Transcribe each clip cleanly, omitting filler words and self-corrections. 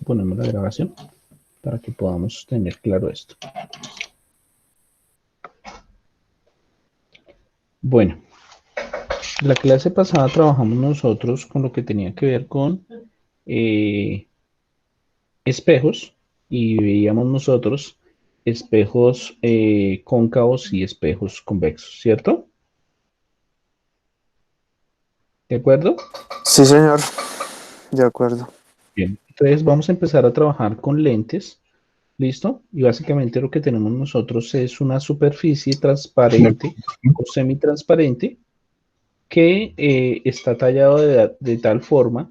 ponemos la grabación para que podamos tener claro esto. Bueno, la clase pasada trabajamos nosotros con lo que tenía que ver con espejos y veíamos nosotros espejos cóncavos y espejos convexos, ¿cierto? ¿De acuerdo? Sí, señor. De acuerdo. Bien, entonces vamos a empezar a trabajar con lentes, ¿listo? Y básicamente lo que tenemos nosotros es una superficie transparente o semitransparente que está tallado de tal forma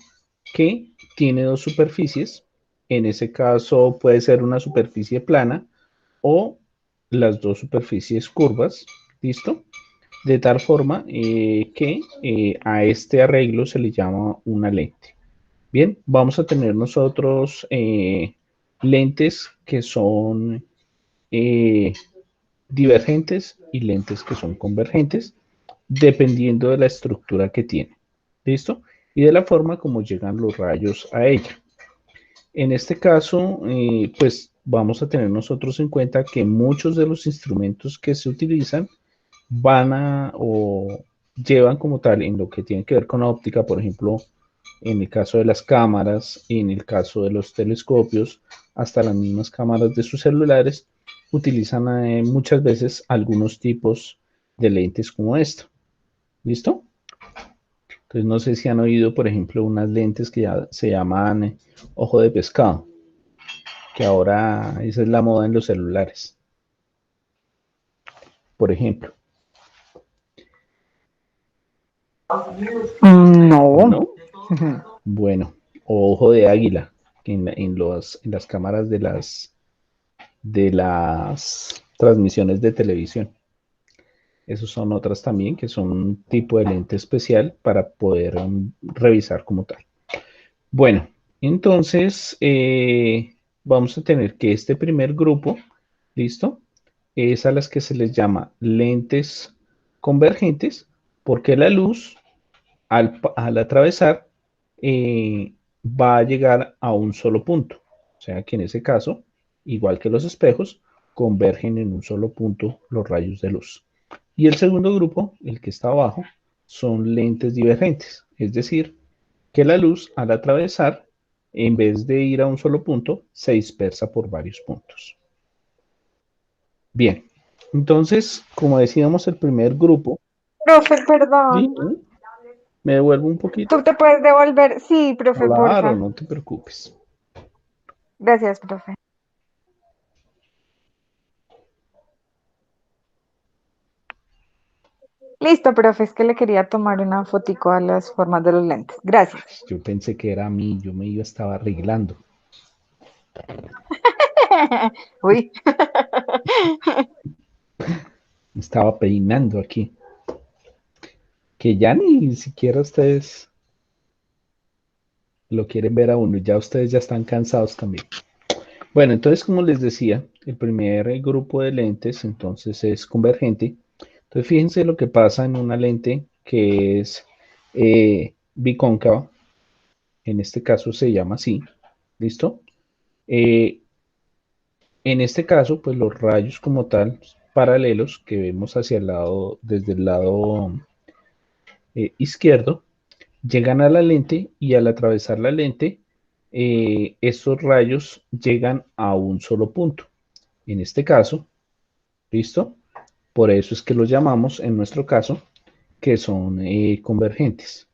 que tiene dos superficies. En ese caso puede ser una superficie plana o las dos superficies curvas, ¿listo? De tal forma que a este arreglo se le llama una lente. Bien, vamos a tener nosotros lentes que son divergentes y lentes que son convergentes, dependiendo de la estructura que tiene. ¿Listo? Y de la forma como llegan los rayos a ella. En este caso, pues vamos a tener nosotros en cuenta que muchos de los instrumentos que se utilizan van a o llevan como tal en lo que tiene que ver con la óptica, por ejemplo, en el caso de las cámaras, en el caso de los telescopios, hasta las mismas cámaras de sus celulares, utilizan muchas veces algunos tipos de lentes como esta. ¿Listo? Entonces no sé si han oído, por ejemplo, unas lentes que ya se llaman ojo de pescado, que ahora esa es la moda en los celulares, por ejemplo. No. ¿No? Bueno, o ojo de águila, que en las cámaras de las transmisiones de televisión. Esos son otras también, que son un tipo de lente especial para poder revisar como tal. Bueno, entonces vamos a tener que este primer grupo, ¿listo? Es a las que se les llama lentes convergentes, porque la luz al atravesar va a llegar a un solo punto. O sea que en ese caso, igual que los espejos, convergen en un solo punto los rayos de luz. Y el segundo grupo, el que está abajo, son lentes divergentes, es decir, que la luz al atravesar, en vez de ir a un solo punto, se dispersa por varios puntos. Bien, entonces, como decíamos, el primer grupo, Profe, ¿sí? perdón. Me devuelvo un poquito. ¿Tú te puedes devolver? Sí, profe, Claro, porfa. no te preocupes. Gracias, profe. Listo, profe, es que le quería tomar una fotico a las formas de los lentes. Gracias. Yo pensé que era a mí, yo estaba arreglando. Uy, Me estaba peinando aquí. Que ya ni siquiera ustedes lo quieren ver a uno, ya ustedes ya están cansados también. Bueno, entonces, como les decía, el primer grupo de lentes entonces es convergente. Entonces, fíjense lo que pasa en una lente que es bicóncava. En este caso se llama así. ¿Listo? Eh, en este caso, pues los rayos como tal, paralelos que vemos hacia el lado, desde el lado izquierdo, llegan a la lente y al atravesar la lente, estos rayos llegan a un solo punto. En este caso, ¿listo? Por eso es que los llamamos, en nuestro caso, que son convergentes.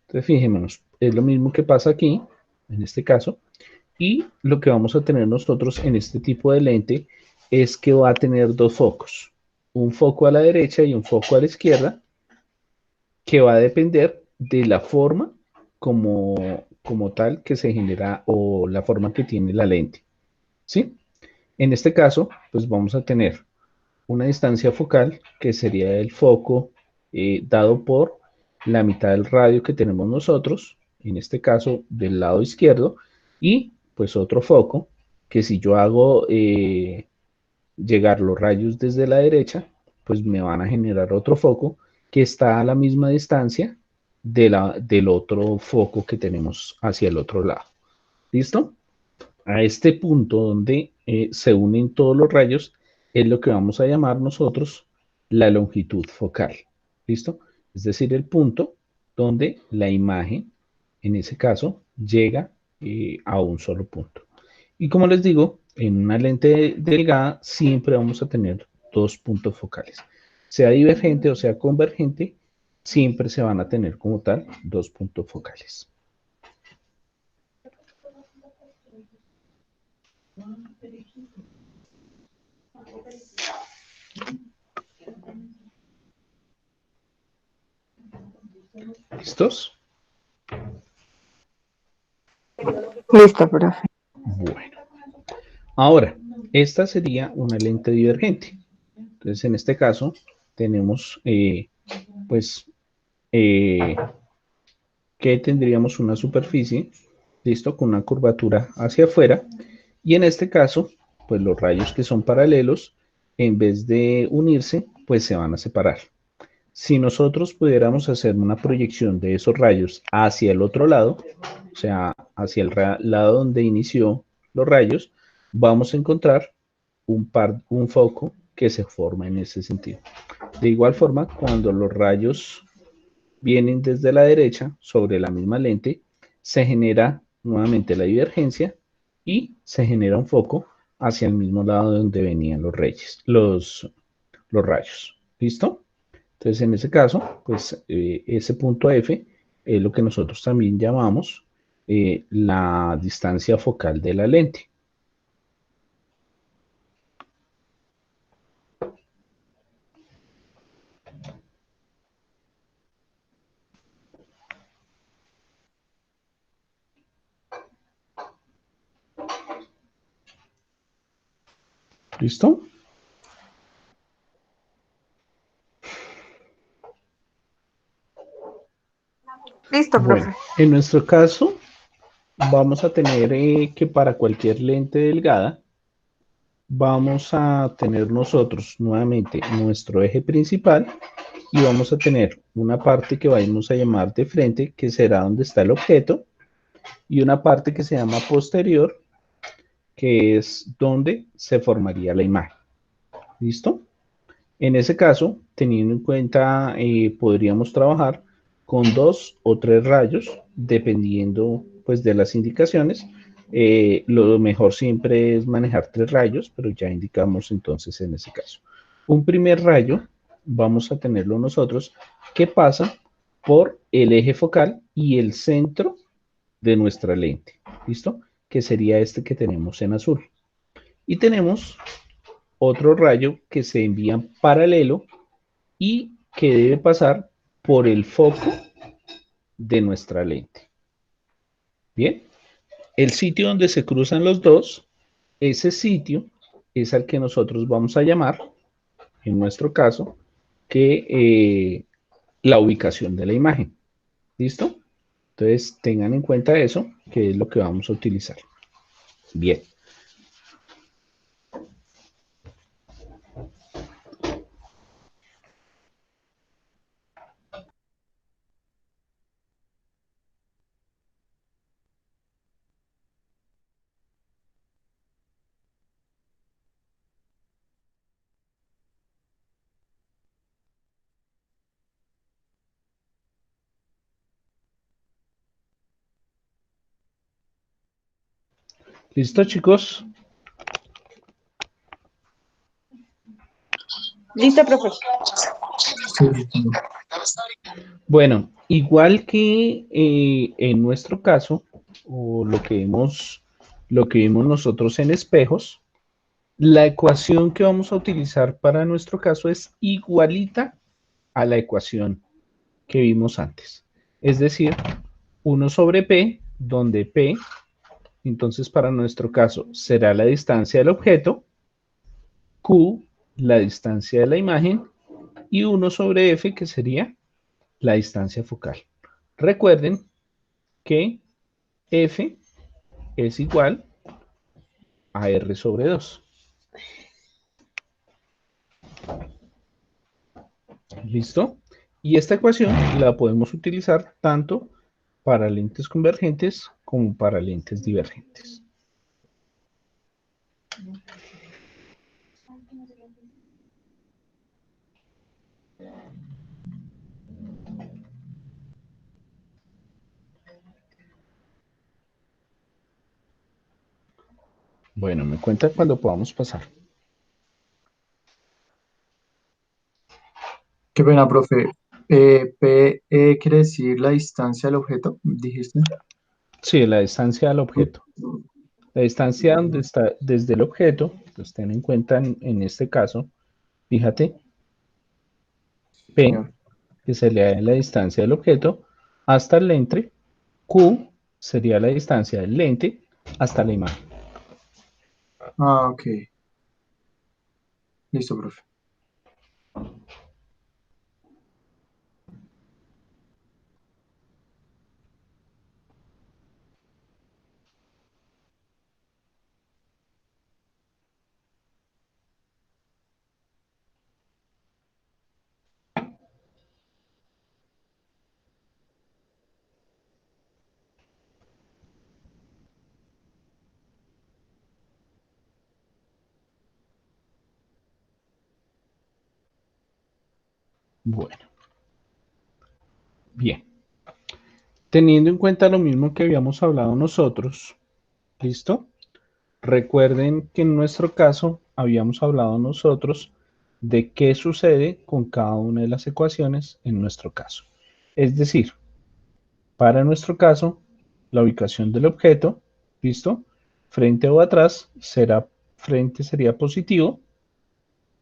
Entonces, fijémonos, es lo mismo que pasa aquí, en este caso, y lo que vamos a tener nosotros en este tipo de lente es que va a tener dos focos, un foco a la derecha y un foco a la izquierda, que va a depender de la forma como tal que se genera o la forma que tiene la lente. ¿Sí? En este caso, pues vamos a tener una distancia focal que sería el foco dado por la mitad del radio que tenemos nosotros, en este caso del lado izquierdo, y pues otro foco que si yo hago llegar los rayos desde la derecha, pues me van a generar otro foco que está a la misma distancia del otro foco que tenemos hacia el otro lado. ¿Listo? A este punto donde se unen todos los rayos es lo que vamos a llamar nosotros la longitud focal. ¿Listo? Es decir, el punto donde la imagen, en ese caso, llega a un solo punto. Y como les digo, en una lente delgada siempre vamos a tener dos puntos focales. Sea divergente o sea convergente, siempre se van a tener como tal dos puntos focales. ¿Listos? Listo, profe. Bueno, ahora, esta sería una lente divergente. Entonces, en este caso, tenemos, pues, que tendríamos una superficie, ¿listo? Con una curvatura hacia afuera. Y en este caso, pues los rayos que son paralelos, en vez de unirse, pues se van a separar. Si nosotros pudiéramos hacer una proyección de esos rayos hacia el otro lado, o sea, hacia el lado donde inició los rayos, vamos a encontrar un foco que se forma en ese sentido. De igual forma, cuando los rayos vienen desde la derecha sobre la misma lente, se genera nuevamente la divergencia y se genera un foco hacia el mismo lado donde venían los rayos. ¿Listo? Entonces, en ese caso, pues ese punto F es lo que nosotros también llamamos la distancia focal de la lente. ¿Listo? Listo, Bueno, profe. en nuestro caso, vamos a tener que para cualquier lente delgada, vamos a tener nosotros nuevamente nuestro eje principal y vamos a tener una parte que vamos a llamar de frente, que será donde está el objeto, y una parte que se llama posterior, que es donde se formaría la imagen. ¿Listo? En ese caso, teniendo en cuenta, podríamos trabajar con 2 o 3 rayos, dependiendo pues de las indicaciones. Lo mejor siempre es manejar 3 rayos, pero ya indicamos entonces en ese caso. Un primer rayo, vamos a tenerlo nosotros, que pasa por el eje focal y el centro de nuestra lente. ¿Listo? Que sería este que tenemos en azul. Y tenemos otro rayo que se envía paralelo y que debe pasar por el foco de nuestra lente. Bien, el sitio donde se cruzan los dos, ese sitio es al que nosotros vamos a llamar, en nuestro caso, que la ubicación de la imagen. ¿Listo? Entonces tengan en cuenta eso, que es lo que vamos a utilizar. Bien. ¿Listo, chicos? Listo, profe. Bueno, igual que en nuestro caso, o lo que vimos nosotros en espejos, la ecuación que vamos a utilizar para nuestro caso es igualita a la ecuación que vimos antes. Es decir, 1 sobre P, donde P, entonces para nuestro caso, será la distancia del objeto, Q, la distancia de la imagen, y 1 sobre F, que sería la distancia focal. Recuerden que F es igual a R sobre 2. ¿Listo? Y esta ecuación la podemos utilizar tanto para lentes convergentes como para lentes divergentes. Bueno, me cuenta cuando podamos pasar. Qué pena, profe. PE quiere decir la distancia del objeto, dijiste. Sí, la distancia al objeto. La distancia donde está desde el objeto, pues ten en cuenta en este caso, fíjate, P, Señor. que sería la distancia del objeto, hasta el lente, Q sería la distancia del lente hasta la imagen. Ah, ok. Listo, profe. Bueno, bien. Teniendo en cuenta lo mismo que habíamos hablado nosotros, ¿listo? Recuerden que en nuestro caso habíamos hablado nosotros de qué sucede con cada una de las ecuaciones en nuestro caso. Es decir, para nuestro caso, la ubicación del objeto, ¿listo? Frente o atrás, frente sería positivo,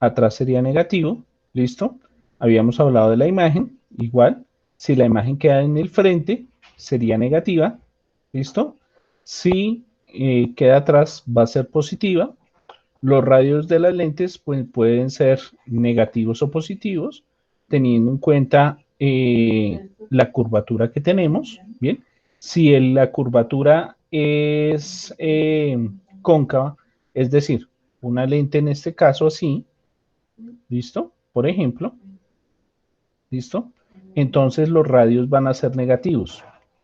atrás sería negativo, ¿listo? Habíamos hablado de la imagen, igual, si la imagen queda en el frente, sería negativa, ¿listo? Si queda atrás, va a ser positiva. Los radios de las lentes pues, pueden ser negativos o positivos, teniendo en cuenta la curvatura que tenemos, ¿bien? Si la curvatura es cóncava, es decir, una lente en este caso así, ¿listo? Por ejemplo, ¿listo? Entonces los radios van a ser negativos,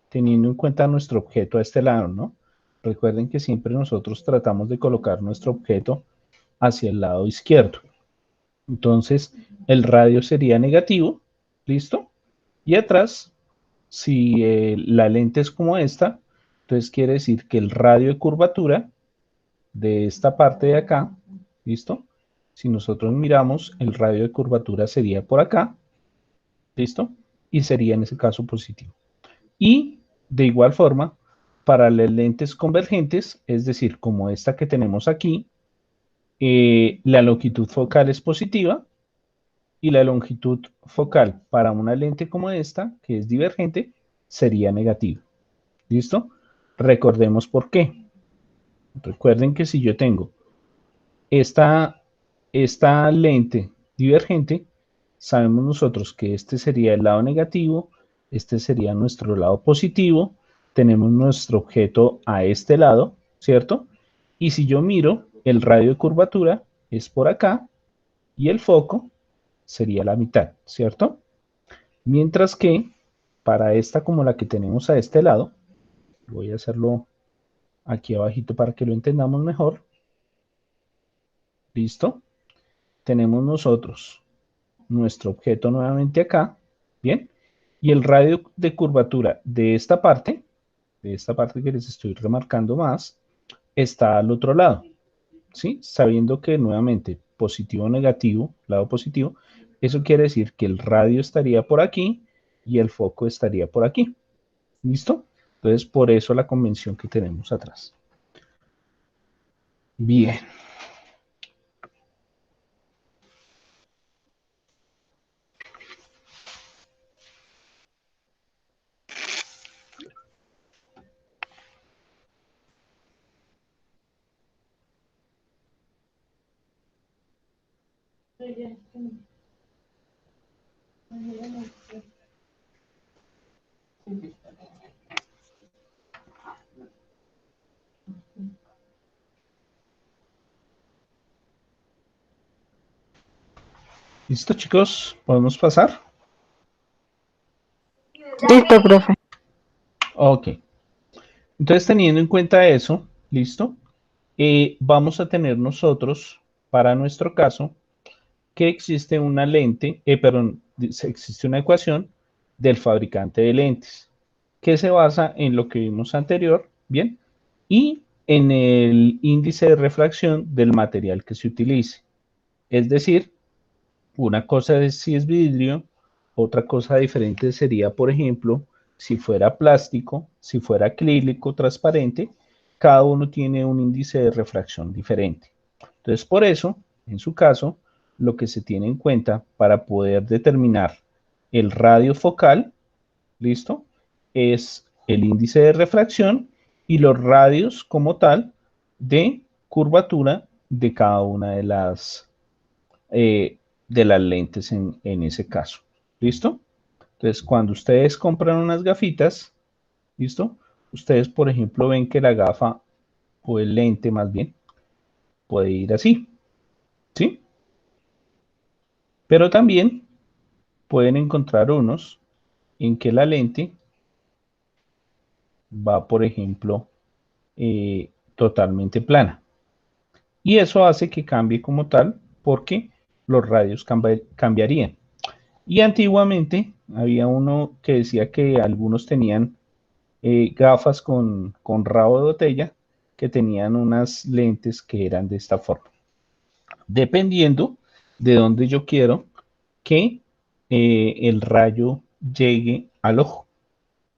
teniendo en cuenta nuestro objeto a este lado, ¿no? Recuerden que siempre nosotros tratamos de colocar nuestro objeto hacia el lado izquierdo. Entonces, el radio sería negativo, ¿listo? Y atrás, si la lente es como esta, entonces quiere decir que el radio de curvatura de esta parte de acá, ¿listo? Si nosotros miramos, el radio de curvatura sería por acá, ¿listo? Y sería en ese caso positivo. Y de igual forma, para las lentes convergentes, es decir, como esta que tenemos aquí, la longitud focal es positiva y la longitud focal para una lente como esta, que es divergente, sería negativa. ¿Listo? Recordemos por qué. Recuerden que si yo tengo esta, esta lente divergente, sabemos nosotros que este sería el lado negativo, este sería nuestro lado positivo, tenemos nuestro objeto a este lado, ¿cierto? Y si yo miro, el radio de curvatura es por acá y el foco sería la mitad, ¿cierto? Mientras que para esta como la que tenemos a este lado, voy a hacerlo aquí abajito para que lo entendamos mejor. ¿Listo? Tenemos nosotros nuestro objeto nuevamente acá, ¿bien? Y el radio de curvatura de esta parte que les estoy remarcando más, está al otro lado, ¿sí? Sabiendo que nuevamente positivo o negativo, lado positivo, eso quiere decir que el radio estaría por aquí y el foco estaría por aquí. ¿Listo? Entonces, por eso la convención que tenemos atrás. Bien. ¿Listo, chicos? ¿Podemos pasar? Listo, profe. Ok. Entonces, teniendo en cuenta eso, ¿listo? Vamos a tener nosotros, para nuestro caso, que existe una lente, perdón, existe una ecuación del fabricante de lentes que se basa en lo que vimos anterior, ¿bien? Y en el índice de refracción del material que se utilice. Es decir, una cosa es si es vidrio, otra cosa diferente sería, por ejemplo, si fuera plástico, si fuera acrílico transparente, cada uno tiene un índice de refracción diferente. Entonces, por eso, en su caso, lo que se tiene en cuenta para poder determinar el radio focal, ¿listo? Es el índice de refracción y los radios como tal de curvatura de cada una de las lentes en ese caso. ¿Listo? Entonces, cuando ustedes compran unas gafitas, ¿listo? Ustedes, por ejemplo, ven que la gafa o el lente más bien puede ir así, ¿sí? Pero también pueden encontrar unos en que la lente va, por ejemplo, totalmente plana. Y eso hace que cambie como tal porque los radios cambiarían. Y antiguamente había uno que decía que algunos tenían gafas con rabo de botella que tenían unas lentes que eran de esta forma. Dependiendo de dónde yo quiero que el rayo llegue al ojo,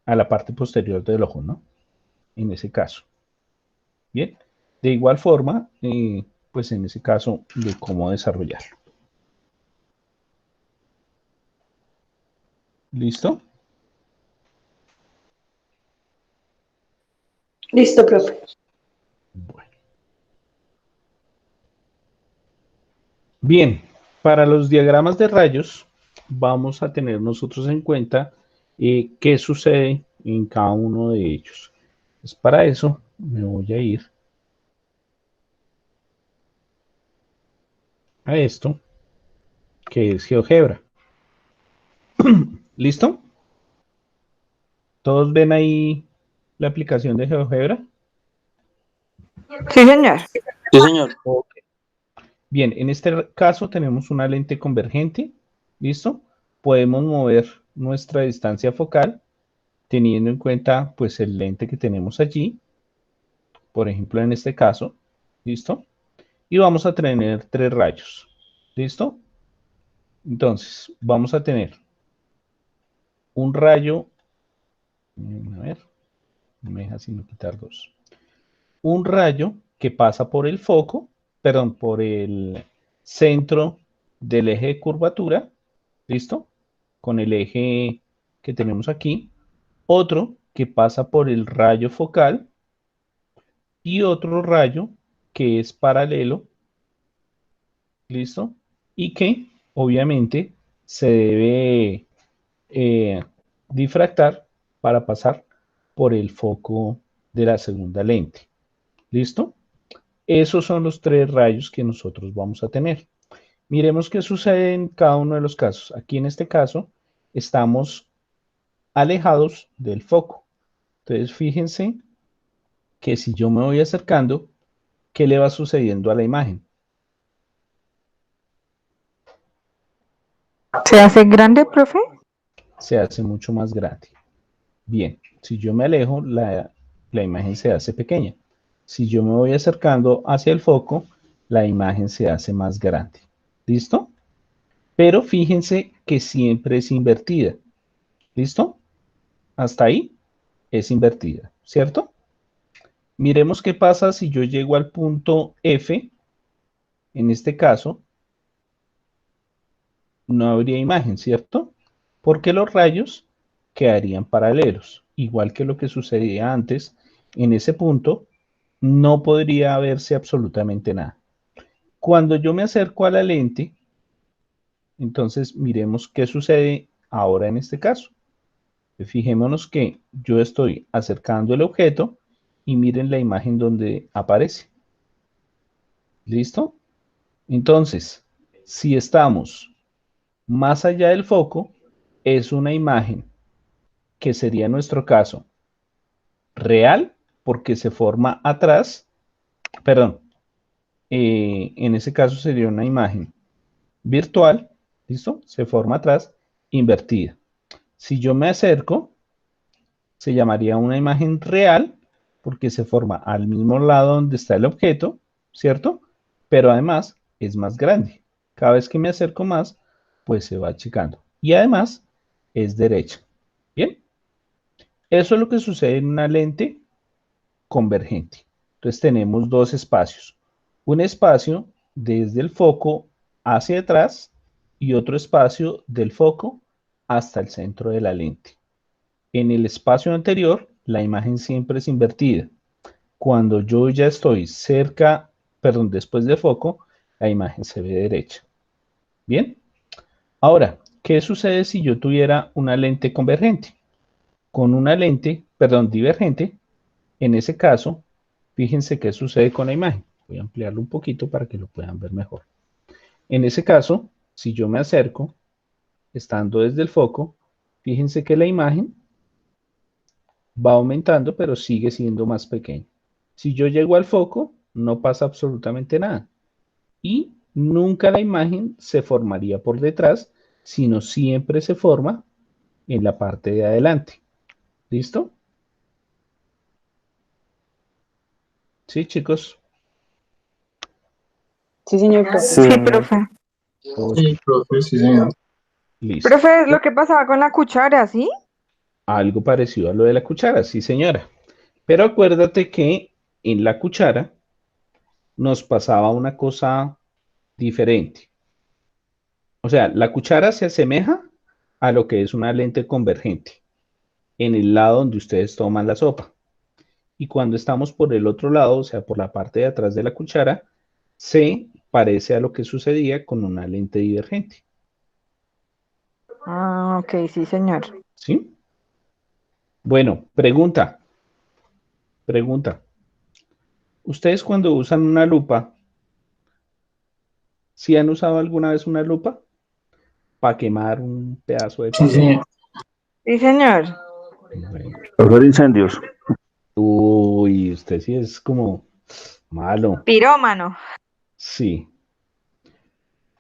a la parte posterior del ojo, ¿no? En ese caso. Bien. De igual forma, pues en ese caso, de cómo desarrollarlo. ¿Listo? Listo, profe. Bueno. Bien, para los diagramas de rayos vamos a tener nosotros en cuenta qué sucede en cada uno de ellos. Pues para eso me voy a ir a esto, que es GeoGebra. ¿Listo? ¿Todos ven ahí la aplicación de GeoGebra? Sí, señor. Sí, señor. Ok. Bien, en este caso tenemos una lente convergente. ¿Listo? Podemos mover nuestra distancia focal teniendo en cuenta pues el lente que tenemos allí. Por ejemplo, en este caso. ¿Listo? Y vamos a tener 3 rayos. ¿Listo? Entonces, vamos a tener un rayo, a ver, no me deja sino quitar 2. Un rayo que pasa por el foco, perdón, por el centro del eje de curvatura, ¿listo? Con el eje que tenemos aquí. Otro que pasa por el rayo focal y otro rayo que es paralelo, ¿listo? Y que obviamente se debe eh, difractar para pasar por el foco de la segunda lente. ¿Listo? Esos son los 3 rayos que nosotros vamos a tener. Miremos qué sucede en cada uno de los casos. Aquí en este caso estamos alejados del foco. Entonces fíjense que si yo me voy acercando, ¿qué le va sucediendo a la imagen? ¿Se hace grande, profe? Se hace mucho más grande. Bien, si yo me alejo, la imagen se hace pequeña. Si yo me voy acercando hacia el foco, la imagen se hace más grande. ¿Listo? Pero fíjense que siempre es invertida. ¿Listo? Hasta ahí es invertida, ¿cierto? Miremos qué pasa si yo llego al punto F. En este caso, no habría imagen, ¿cierto? Porque los rayos quedarían paralelos, igual que lo que sucedía antes. En ese punto no podría verse absolutamente nada. Cuando yo me acerco a la lente, entonces miremos qué sucede ahora en este caso. Fijémonos que yo estoy acercando el objeto y miren la imagen donde aparece. ¿Listo? Entonces, si estamos más allá del foco, es una imagen que sería en nuestro caso real porque se forma atrás, perdón, en ese caso sería una imagen virtual, ¿listo? Se forma atrás, invertida. Si yo me acerco, se llamaría una imagen real porque se forma al mismo lado donde está el objeto, ¿cierto? Pero además es más grande. Cada vez que me acerco más, pues se va achicando. Y además es derecha. Bien, eso es lo que sucede en una lente convergente. Entonces tenemos dos espacios. Un espacio desde el foco hacia atrás y otro espacio del foco hasta el centro de la lente. En el espacio anterior, la imagen siempre es invertida. Cuando yo ya estoy cerca, perdón, después de foco, la imagen se ve derecha. Bien. Ahora, ¿qué sucede si yo tuviera una lente convergente? Con una lente, perdón, divergente, en ese caso, fíjense qué sucede con la imagen. Voy a ampliarlo un poquito para que lo puedan ver mejor. En ese caso, si yo me acerco, estando desde el foco, fíjense que la imagen va aumentando, pero sigue siendo más pequeña. Si yo llego al foco, no pasa absolutamente nada. Y nunca la imagen se formaría por detrás, sino siempre se forma en la parte de adelante. ¿Listo? Sí, chicos. Sí, señor profe. Sí, Sí, señor. profe. Ok, Sí, profe, sí, señor. listo. Profe, lo que pasaba con la cuchara, ¿sí? Algo parecido a lo de la cuchara, sí, señora. Pero acuérdate que en la cuchara nos pasaba una cosa diferente. O sea, la cuchara se asemeja a lo que es una lente convergente en el lado donde ustedes toman la sopa. Y cuando estamos por el otro lado, o sea, por la parte de atrás de la cuchara, se parece a lo que sucedía con una lente divergente. Ah, ok, sí, señor. ¿Sí? Bueno, pregunta. ¿Ustedes cuando usan una lupa, si han usado alguna vez una lupa para quemar un pedazo de Sí, papel? señor. Sí, señor. Bueno. Para ver incendios. Uy, usted sí es como malo. Pirómano. Sí.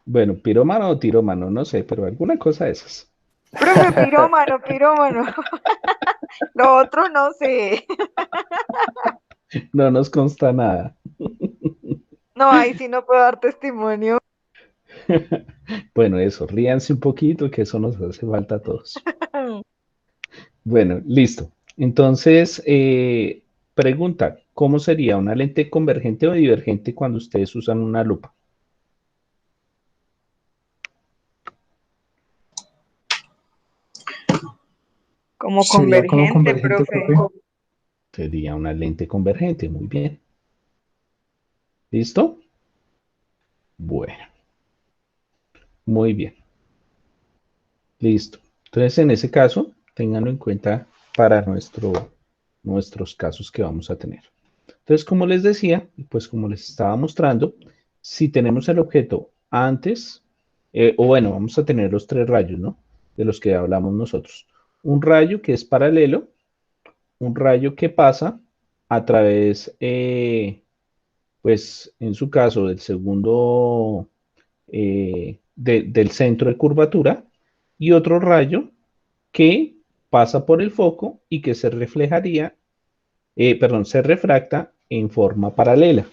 Bueno, pirómano o tirómano, no sé, pero alguna cosa de esas. Profe, pirómano, pirómano. Lo otro no sé. No nos consta nada. No, ahí sí no puedo dar testimonio. Bueno, eso, ríanse un poquito, que eso nos hace falta a todos. Bueno, listo. Entonces, pregunta, ¿cómo sería una lente convergente o divergente cuando ustedes usan una lupa? Como Sería como convergente, convergente, profe. profe. Sería una lente convergente, muy bien. ¿Listo? Bueno, muy bien. Listo. Entonces, en ese caso, ténganlo en cuenta para nuestros casos que vamos a tener. Entonces, como les decía, pues como les estaba mostrando, si tenemos el objeto antes, o bueno, vamos a tener los tres rayos, ¿no? De los que hablamos nosotros. Un rayo que es paralelo, un rayo que pasa a través, pues en su caso, del segundo, del centro de curvatura, y otro rayo que pasa por el foco y que se reflejaría, perdón, se refracta en forma paralela,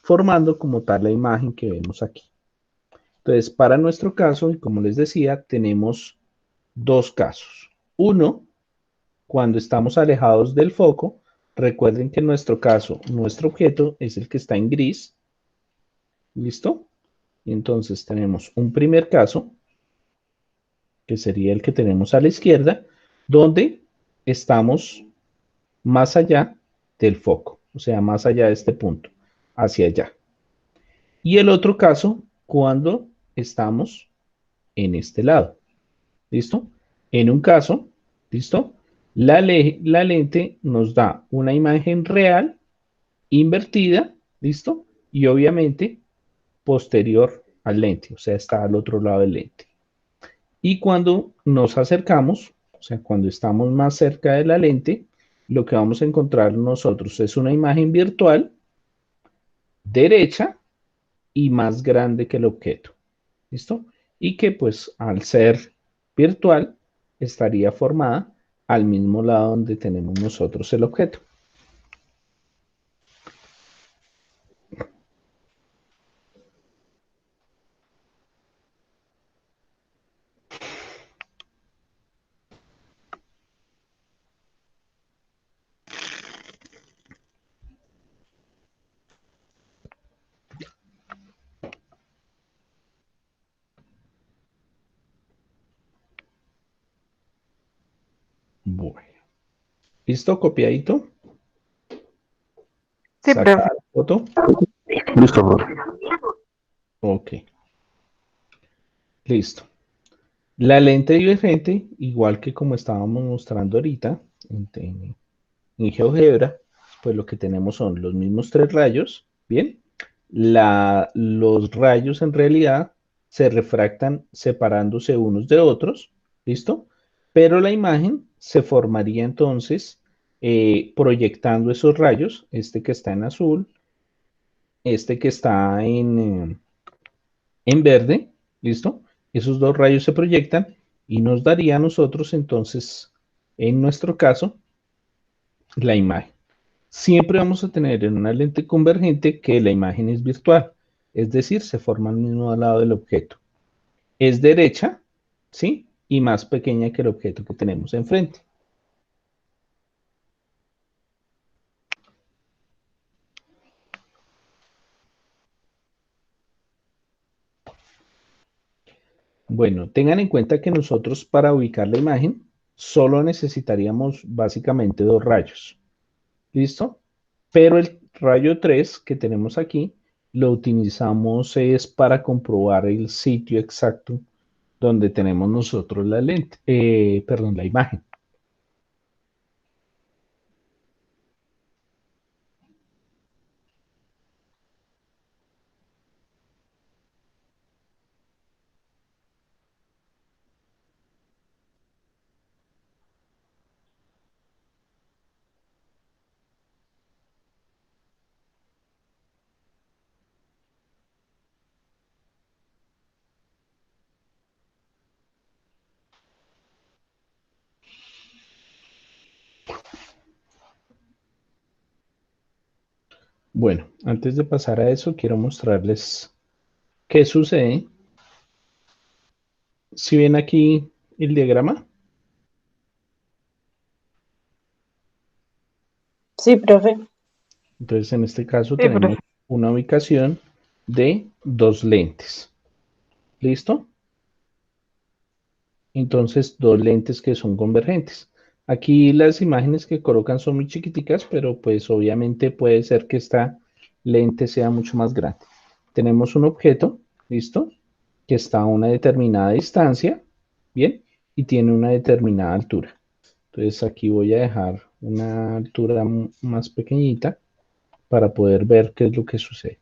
formando como tal la imagen que vemos aquí. Entonces, para nuestro caso, y como les decía, tenemos dos casos. Uno, cuando estamos alejados del foco, recuerden que en nuestro caso, nuestro objeto es el que está en gris. ¿Listo? Y entonces tenemos un primer caso, que sería el que tenemos a la izquierda, donde estamos más allá del foco, o sea, más allá de este punto, hacia allá. Y el otro caso, cuando estamos en este lado. ¿Listo? En un caso, ¿listo? La lente nos da una imagen real invertida, ¿listo? Y obviamente posterior al lente, o sea, está al otro lado del lente. Y cuando nos acercamos, o sea, cuando estamos más cerca de la lente, lo que vamos a encontrar nosotros es una imagen virtual derecha y más grande que el objeto. ¿listo? Y que pues al ser virtual estaría formada al mismo lado donde tenemos nosotros el objeto. Bueno, ¿listo? Copiadito. Sí, profe. Sacar foto. Listo, profe. Ok, listo. La lente divergente, igual que como estábamos mostrando ahorita en GeoGebra, pues lo que tenemos son los mismos tres rayos, ¿bien? Los rayos en realidad se refractan separándose unos de otros, ¿listo? Pero la imagen se formaría entonces proyectando esos rayos, este que está en azul, este que está en verde, ¿listo? Esos dos rayos se proyectan y nos daría a nosotros entonces, en nuestro caso, la imagen. Siempre vamos a tener en una lente convergente que la imagen es virtual, es decir, se forma al mismo lado del objeto. Es derecha, ¿sí? Y más pequeña que el objeto que tenemos enfrente. Bueno, tengan en cuenta que nosotros para ubicar la imagen solo necesitaríamos básicamente dos rayos. ¿Listo? Pero el rayo 3 que tenemos aquí lo utilizamos es para comprobar el sitio exacto donde tenemos nosotros la lente, perdón, la imagen. Bueno, antes de pasar a eso, quiero mostrarles qué sucede. Si ven aquí el diagrama, Sí, profe. entonces en este caso Sí, tenemos profe. una ubicación de dos lentes. ¿Listo? Entonces, dos lentes que son convergentes. Aquí las imágenes que colocan son muy chiquiticas, pero pues obviamente puede ser que esta lente sea mucho más grande. Tenemos un objeto, ¿listo? Que está a una determinada distancia, ¿bien? Y tiene una determinada altura. Entonces aquí voy a dejar una altura más pequeñita para poder ver qué es lo que sucede.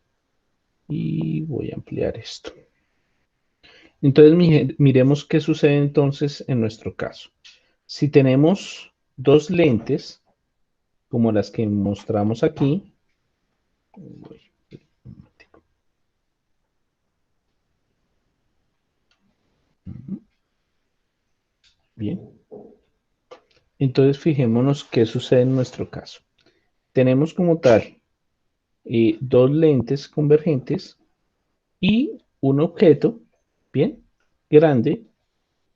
Y voy a ampliar esto. Entonces, miremos qué sucede entonces en nuestro caso. Si tenemos dos lentes, como las que mostramos aquí, bien, entonces fijémonos qué sucede en nuestro caso. Tenemos como tal dos lentes convergentes y un objeto, bien, grande.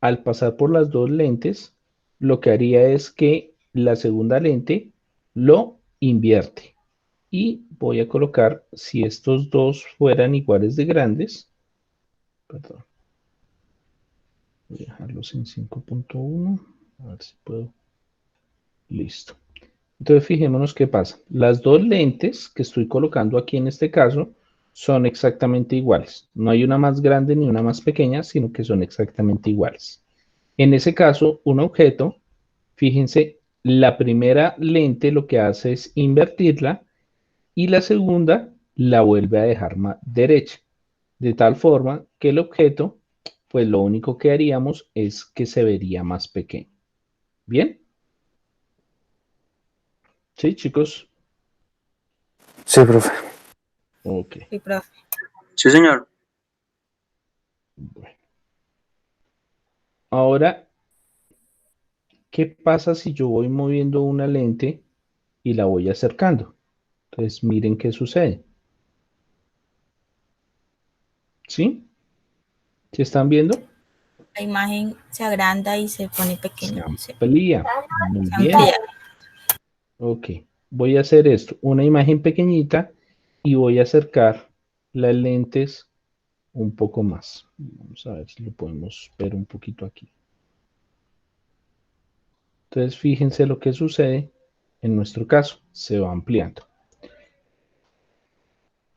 Al pasar por las dos lentes, lo que haría es que la segunda lente lo invierte. Y voy a colocar, si estos dos fueran iguales de grandes, perdón, voy a dejarlos en 5.1, a ver si puedo, listo. Entonces fijémonos qué pasa. Las dos lentes que estoy colocando aquí en este caso son exactamente iguales. No hay una más grande ni una más pequeña, sino que son exactamente iguales. En ese caso, un objeto, fíjense, la primera lente lo que hace es invertirla y la segunda la vuelve a dejar derecha, de tal forma que el objeto, pues lo único que haríamos es que se vería más pequeño. ¿Bien? ¿Sí, chicos? Sí, profe. Ok. Sí, profe. Sí, señor. Bueno, ahora, ¿qué pasa si yo voy moviendo una lente y la voy acercando? Entonces, miren qué sucede. ¿Sí? ¿Sí están viendo? La imagen se agranda y se pone Se pequeña. amplía. Muy Se bien. amplía. Ok. Voy a hacer esto. Una imagen pequeñita y voy a acercar las lentes un poco más. Vamos a ver si lo podemos ver un poquito aquí. Entonces, fíjense lo que sucede. En nuestro caso, se va ampliando.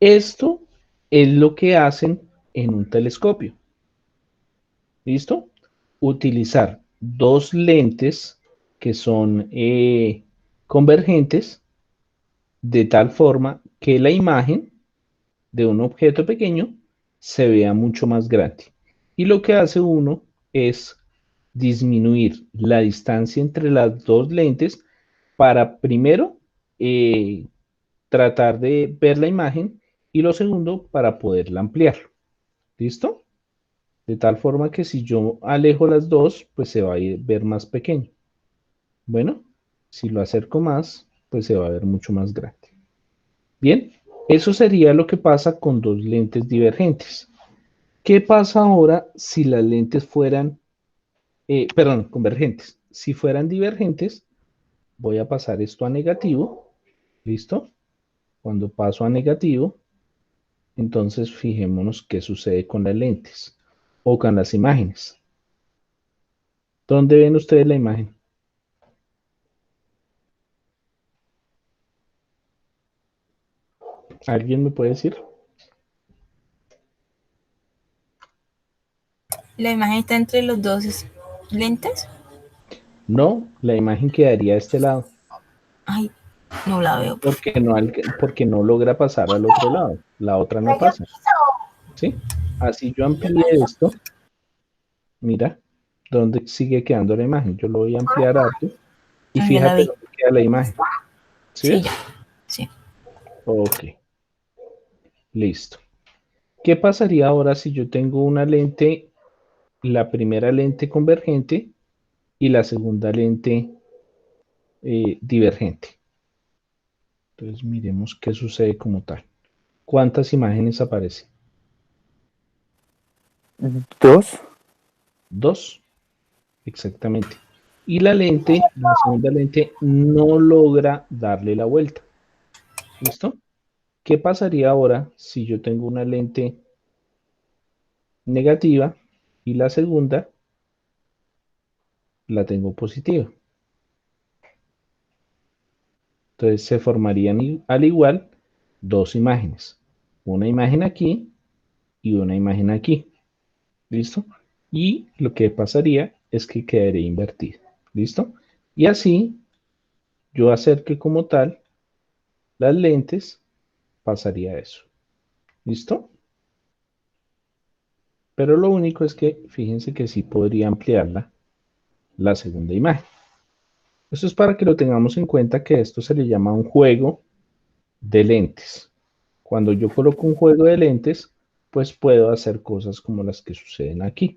Esto es lo que hacen en un telescopio. ¿Listo? Utilizar dos lentes que son convergentes de tal forma que la imagen de un objeto pequeño se vea mucho más grande. Y lo que hace uno es disminuir la distancia entre las dos lentes para primero tratar de ver la imagen y lo segundo para poderla ampliar. ¿Listo? De tal forma que si yo alejo las dos, pues se va a ver más pequeño. Bueno, si lo acerco más, pues se va a ver mucho más grande. Bien, eso sería lo que pasa con dos lentes divergentes. ¿Qué pasa ahora si las lentes fueran, perdón, convergentes? Si fueran divergentes, voy a pasar esto a negativo. ¿Listo? Cuando paso a negativo, entonces fijémonos qué sucede con las lentes o con las imágenes. ¿Dónde ven ustedes la imagen? ¿Alguien me puede decir? La imagen está entre los dos lentes. No, la imagen quedaría a este lado, Ay, no la veo. porque no logra pasar al otro lado. La otra no pasa, ¿sí? Así yo amplíe esto, mira, dónde sigue quedando la imagen. Yo lo voy a ampliar harto y Ay, ya la fíjate vi. dónde queda la imagen. ¿Sí Sí, ves? ya. Sí. Ok, listo. ¿Qué pasaría ahora si yo tengo una lente, la primera lente convergente y la segunda lente divergente? Entonces miremos qué sucede como tal. ¿Cuántas imágenes aparecen? Dos. Dos, exactamente. Y la lente, la segunda lente, no logra darle la vuelta. ¿Listo? ¿Qué pasaría ahora si yo tengo una lente negativa y la segunda la tengo positiva? Entonces se formarían al igual dos imágenes. Una imagen aquí y una imagen aquí. ¿Listo? Y lo que pasaría es que quedaría invertida. ¿Listo? Y así yo acerque como tal las lentes, pasaría eso. ¿Listo? Pero lo único es que fíjense que sí podría ampliarla la segunda imagen. Esto es para que lo tengamos en cuenta que esto se le llama un juego de lentes. Cuando yo coloco un juego de lentes, pues puedo hacer cosas como las que suceden aquí.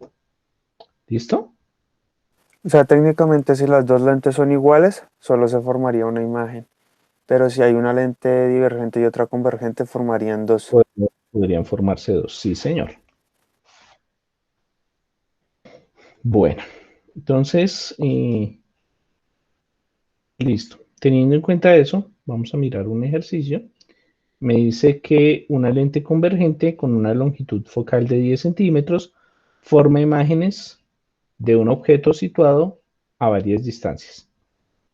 ¿Listo? O sea, técnicamente si las dos lentes son iguales, solo se formaría una imagen. Pero si hay una lente divergente y otra convergente, formarían dos. Podrían formarse dos. Sí, señor. Bueno, entonces, listo. Teniendo en cuenta eso, vamos a mirar un ejercicio. Me dice que una lente convergente con una longitud focal de 10 centímetros forma imágenes de un objeto situado a varias distancias.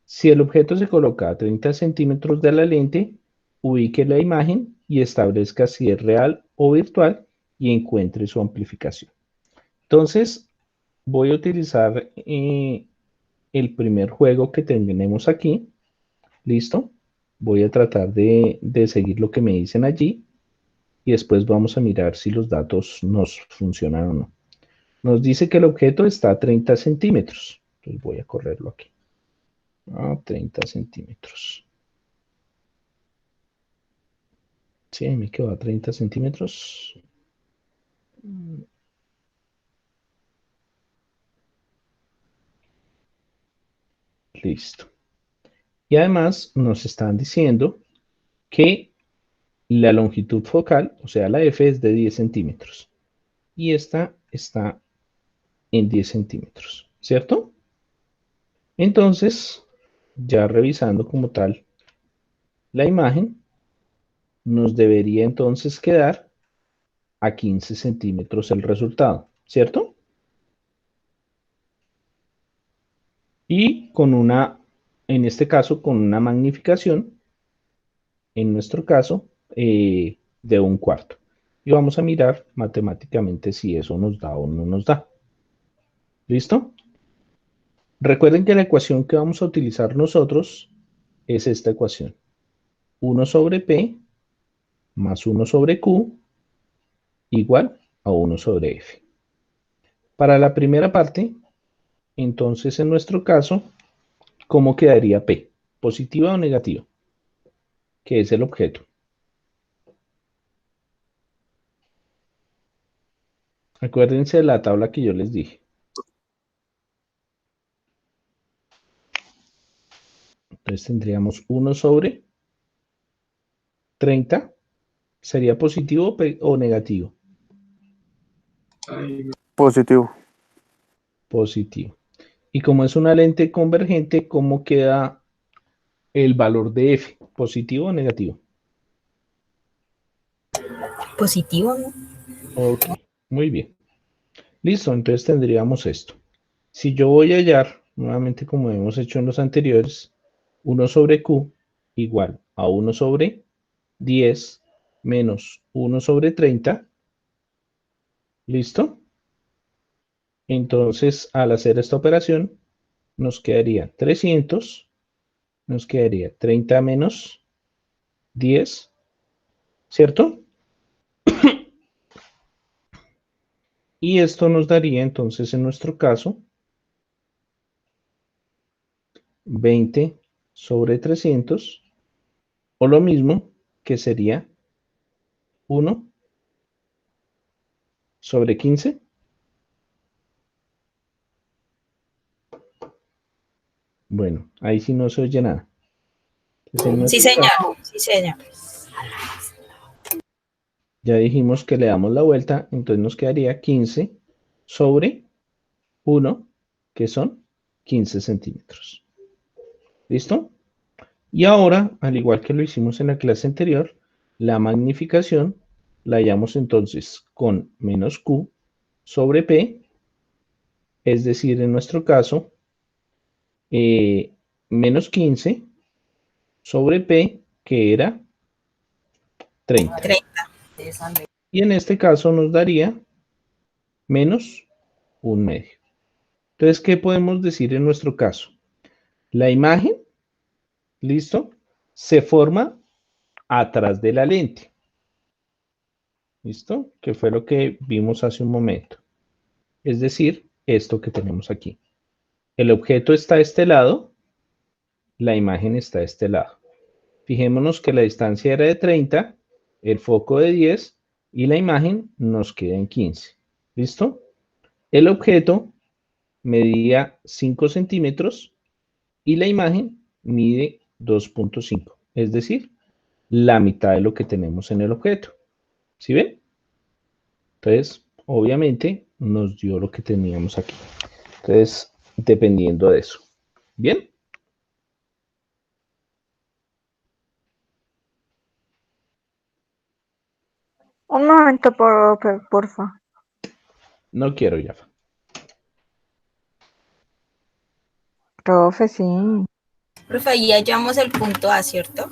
Si el objeto se coloca a 30 centímetros de la lente, ubique la imagen y establezca si es real o virtual y encuentre su amplificación. Entonces, voy a utilizar el primer juego que tenemos aquí. ¿Listo? Voy a tratar de seguir lo que me dicen allí y después vamos a mirar si los datos nos funcionan o no. Nos dice que el objeto está a 30 centímetros. Entonces voy a correrlo aquí. A 30 centímetros. Sí, me quedó a 30 centímetros. Listo. Y además nos están diciendo que la longitud focal, o sea, la F es de 10 centímetros. Y esta está en 10 centímetros, ¿cierto? Entonces, ya revisando como tal la imagen, nos debería entonces quedar a 15 centímetros el resultado, ¿cierto? Y con una, en este caso, con una magnificación, en nuestro caso, de 1/4. Y vamos a mirar matemáticamente si eso nos da o no nos da. ¿Listo? Recuerden que la ecuación que vamos a utilizar nosotros es esta ecuación. 1 sobre P más 1 sobre Q igual a 1 sobre F. Para la primera parte, entonces en nuestro caso, ¿cómo quedaría P? ¿Positiva o negativa? Que es el objeto. Acuérdense de la tabla que yo les dije. Entonces tendríamos 1 sobre 30. ¿Sería positivo o negativo? Positivo. Positivo. Y como es una lente convergente, ¿cómo queda el valor de F? ¿Positivo o negativo? Positivo, ¿no? Ok, muy bien. Listo, entonces tendríamos esto. Si yo voy a hallar, nuevamente como hemos hecho en los anteriores, 1 sobre Q igual a 1 sobre 10 menos 1 sobre 30, ¿listo? Entonces, al hacer esta operación, nos quedaría 300, nos quedaría 30 menos 10, ¿cierto? Y esto nos daría entonces en nuestro caso 20 sobre 300, o lo mismo que sería 1 sobre 15. Bueno, ahí sí no se oye nada. Entonces, en Sí, nuestro señor. caso, Sí, señor. ya dijimos que le damos la vuelta, entonces nos quedaría 15 sobre 1, que son 15 centímetros. ¿Listo? Y ahora, al igual que lo hicimos en la clase anterior, la magnificación la hallamos entonces con menos Q sobre P, es decir, en nuestro caso, menos 15 sobre P, que era 30. 30. Y en este caso nos daría menos 1/2. Entonces, ¿qué podemos decir en nuestro caso? La imagen, ¿listo? Se forma atrás de la lente. ¿Listo? Que fue lo que vimos hace un momento. Es decir, esto que tenemos aquí. El objeto está a este lado, la imagen está a este lado. Fijémonos que la distancia era de 30, el foco de 10 y la imagen nos queda en 15. ¿Listo? El objeto medía 5 centímetros y la imagen mide 2.5, es decir, la mitad de lo que tenemos en el objeto. ¿Sí ven? Entonces, obviamente, nos dio lo que teníamos aquí. Entonces, dependiendo de eso. ¿Bien? Un momento, porfa. No quiero, ya. Profe, sí. Profe, ahí hallamos el punto A, ¿cierto?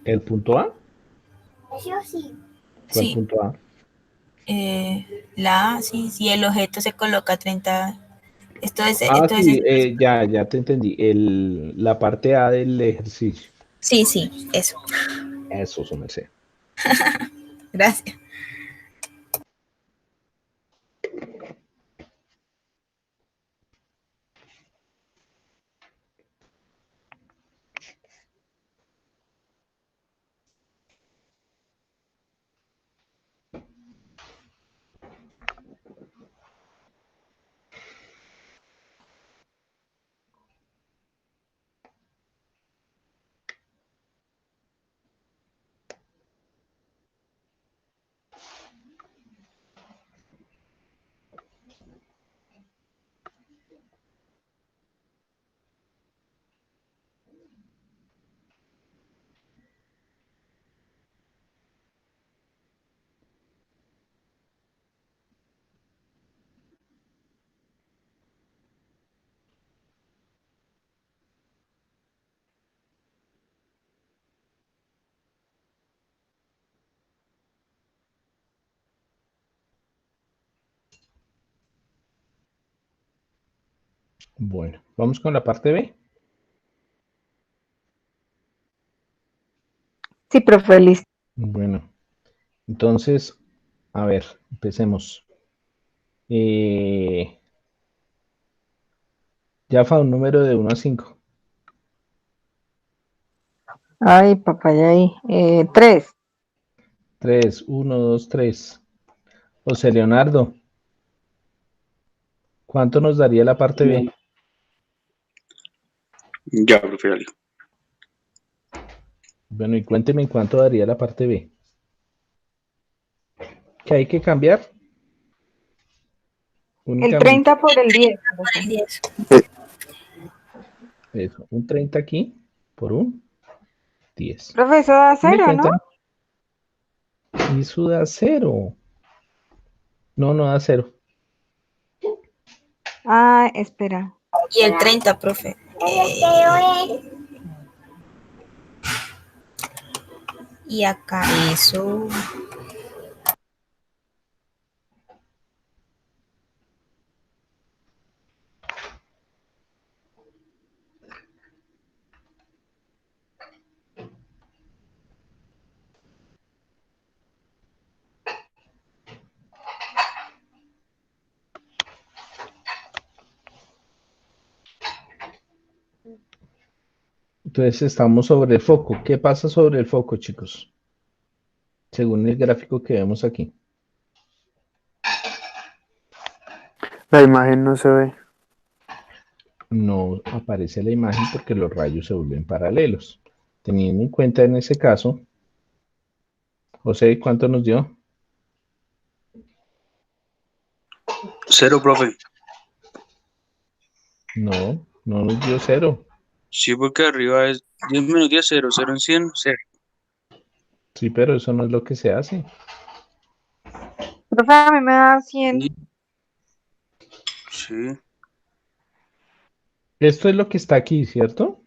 ¿El punto A? ¿Cuál Sí. punto A? La A, sí, sí, el objeto se coloca a 30. Ah, Esto es, sí, ya te entendí. La parte A del ejercicio. sí, sí, eso. Eso, su merced. Gracias. Bueno, vamos con la parte B. Sí, profe, listo. Bueno, entonces, a ver, empecemos. Eh, Yafa, un número de 1 a 5. Ay, papaya ahí. 3. 3, 1, 2, 3. José Leonardo, ¿cuánto nos daría la parte B? Ya, profe, dale. Bueno, y cuénteme cuánto daría la parte B. ¿Qué hay que cambiar? El Únicamente 30 por el 10, Por el profe. 10. eso, un 30 aquí por un 10. Profe, eso da ¿Y me 0, ¿no? cuentan? Y eso da 0. No, no da 0. Ah, espera. Y el 30, profe. Y acá eso. Entonces estamos sobre el foco. ¿Qué pasa sobre el foco, chicos? Según el gráfico que vemos aquí. La imagen no se ve. No aparece la imagen porque los rayos se vuelven paralelos. Teniendo en cuenta en ese caso, José, ¿cuánto nos dio? 0, profe. No, no nos dio 0. Sí, porque arriba es 10 menos 10, 0, 0 en 100, 0. Sí, pero eso no es lo que se hace. Profe, a mí me da 100. Sí. Esto es lo que está aquí, ¿cierto?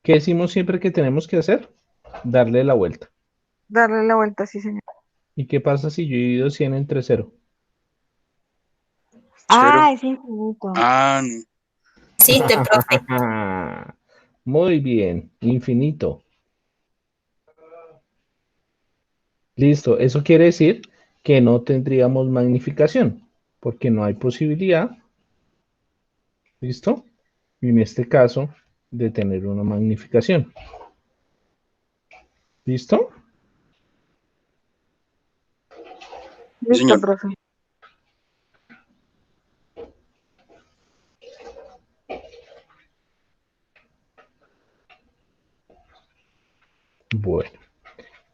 ¿Qué decimos siempre que tenemos que hacer? Darle la vuelta. Darle la vuelta, sí, señor. ¿Y qué pasa si yo divido 100 entre 0? Ah, 0. es infinito. Ah, no. Existe, profe. Muy bien, infinito. Listo, eso quiere decir que no tendríamos magnificación, porque no hay posibilidad, ¿listo? En este caso, de tener una magnificación. ¿Listo? Sí, Listo, señor. profe. Bueno.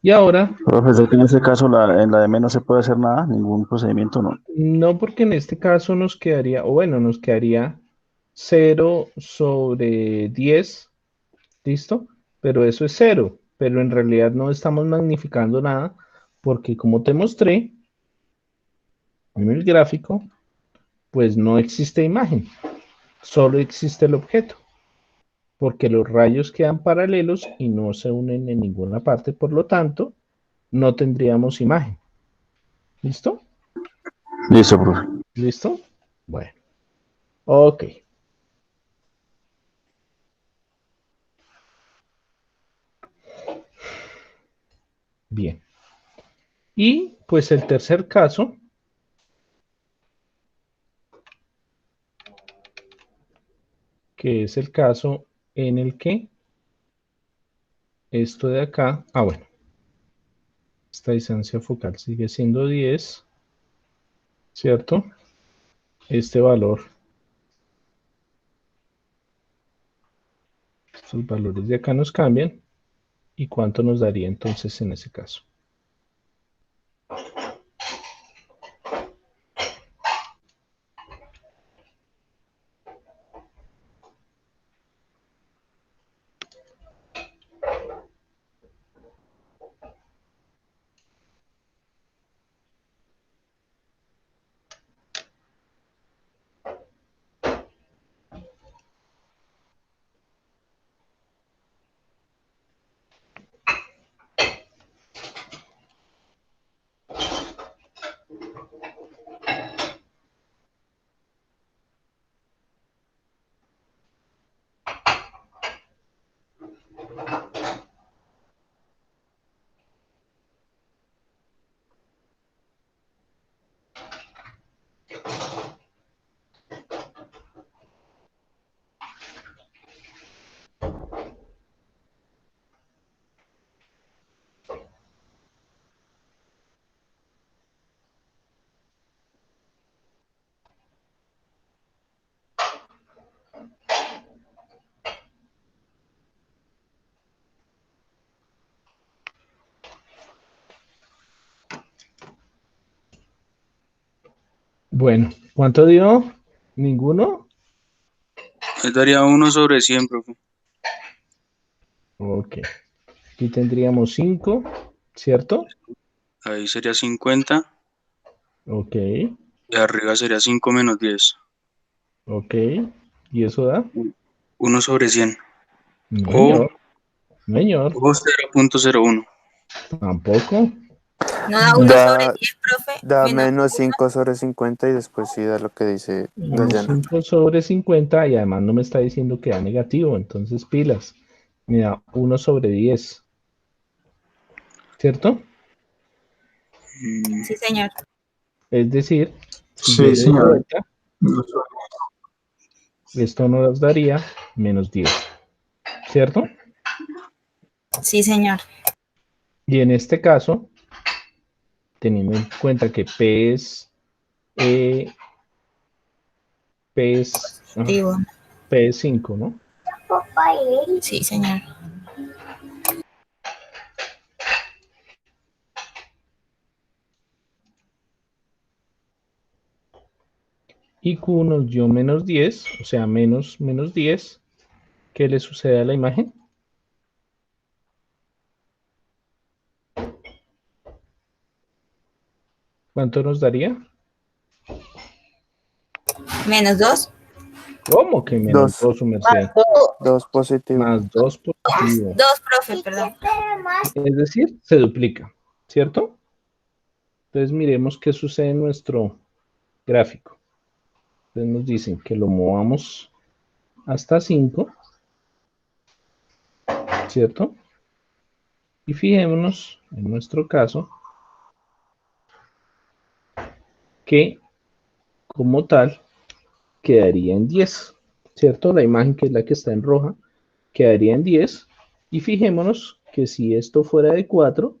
Y ahora, Profesor, que en este caso en la de menos no se puede hacer nada, ningún procedimiento, ¿no? no porque en este caso nos quedaría, o bueno, nos quedaría 0 sobre 10, ¿listo? Pero eso es 0, pero en realidad no estamos magnificando nada, porque como te mostré en el gráfico, pues no existe imagen, solo existe el objeto, porque los rayos quedan paralelos y no se unen en ninguna parte, por lo tanto, no tendríamos imagen. ¿Listo? Listo, profe. ¿Listo? Bueno, ok. Bien. Y pues el tercer caso, que es el caso en el que esto de acá, bueno, esta distancia focal sigue siendo 10, ¿cierto? Este valor, estos valores de acá nos cambian. ¿Y cuánto nos daría entonces en ese caso? Bueno, ¿cuánto dio? ¿Ninguno? Él daría 1/100, profe. Ok. Aquí tendríamos 5, ¿cierto? Ahí sería 50 Ok, y arriba sería 5 menos 10. ok. ¿Y eso da? 1/100. No, O, señor. Señor, o 0.01. tampoco. No da 1/10, Da, profe, da menos menos 5/50 y después sí da lo que dice Menos Dayana. 5 sobre 50 y además no me está diciendo que da negativo, entonces pilas. Mira, 1/10, ¿cierto? sí, señor. Es decir, si yo Sí, le doy señor. vuelta, esto nos daría menos 10, ¿cierto? Sí, señor. Y en este caso, teniendo en cuenta que eh, P es, Digo, P es 5, ¿no? sí, señor. Y Q nos dio menos 10, o sea, menos 10. ¿Qué le sucede a la imagen? ¿Cuánto nos daría? Menos 2. ¿Cómo que menos 2, 2, su merced? 2 positivo. Más 2 positivo. 2, profe, perdón. Es decir, se duplica, ¿cierto? Entonces miremos qué sucede en nuestro gráfico. Entonces nos dicen que lo movamos hasta 5, ¿cierto? Y fijémonos, en nuestro caso, que como tal quedaría en 10, ¿cierto? La imagen que es la que está en roja quedaría en 10. Y fijémonos que si esto fuera de 4,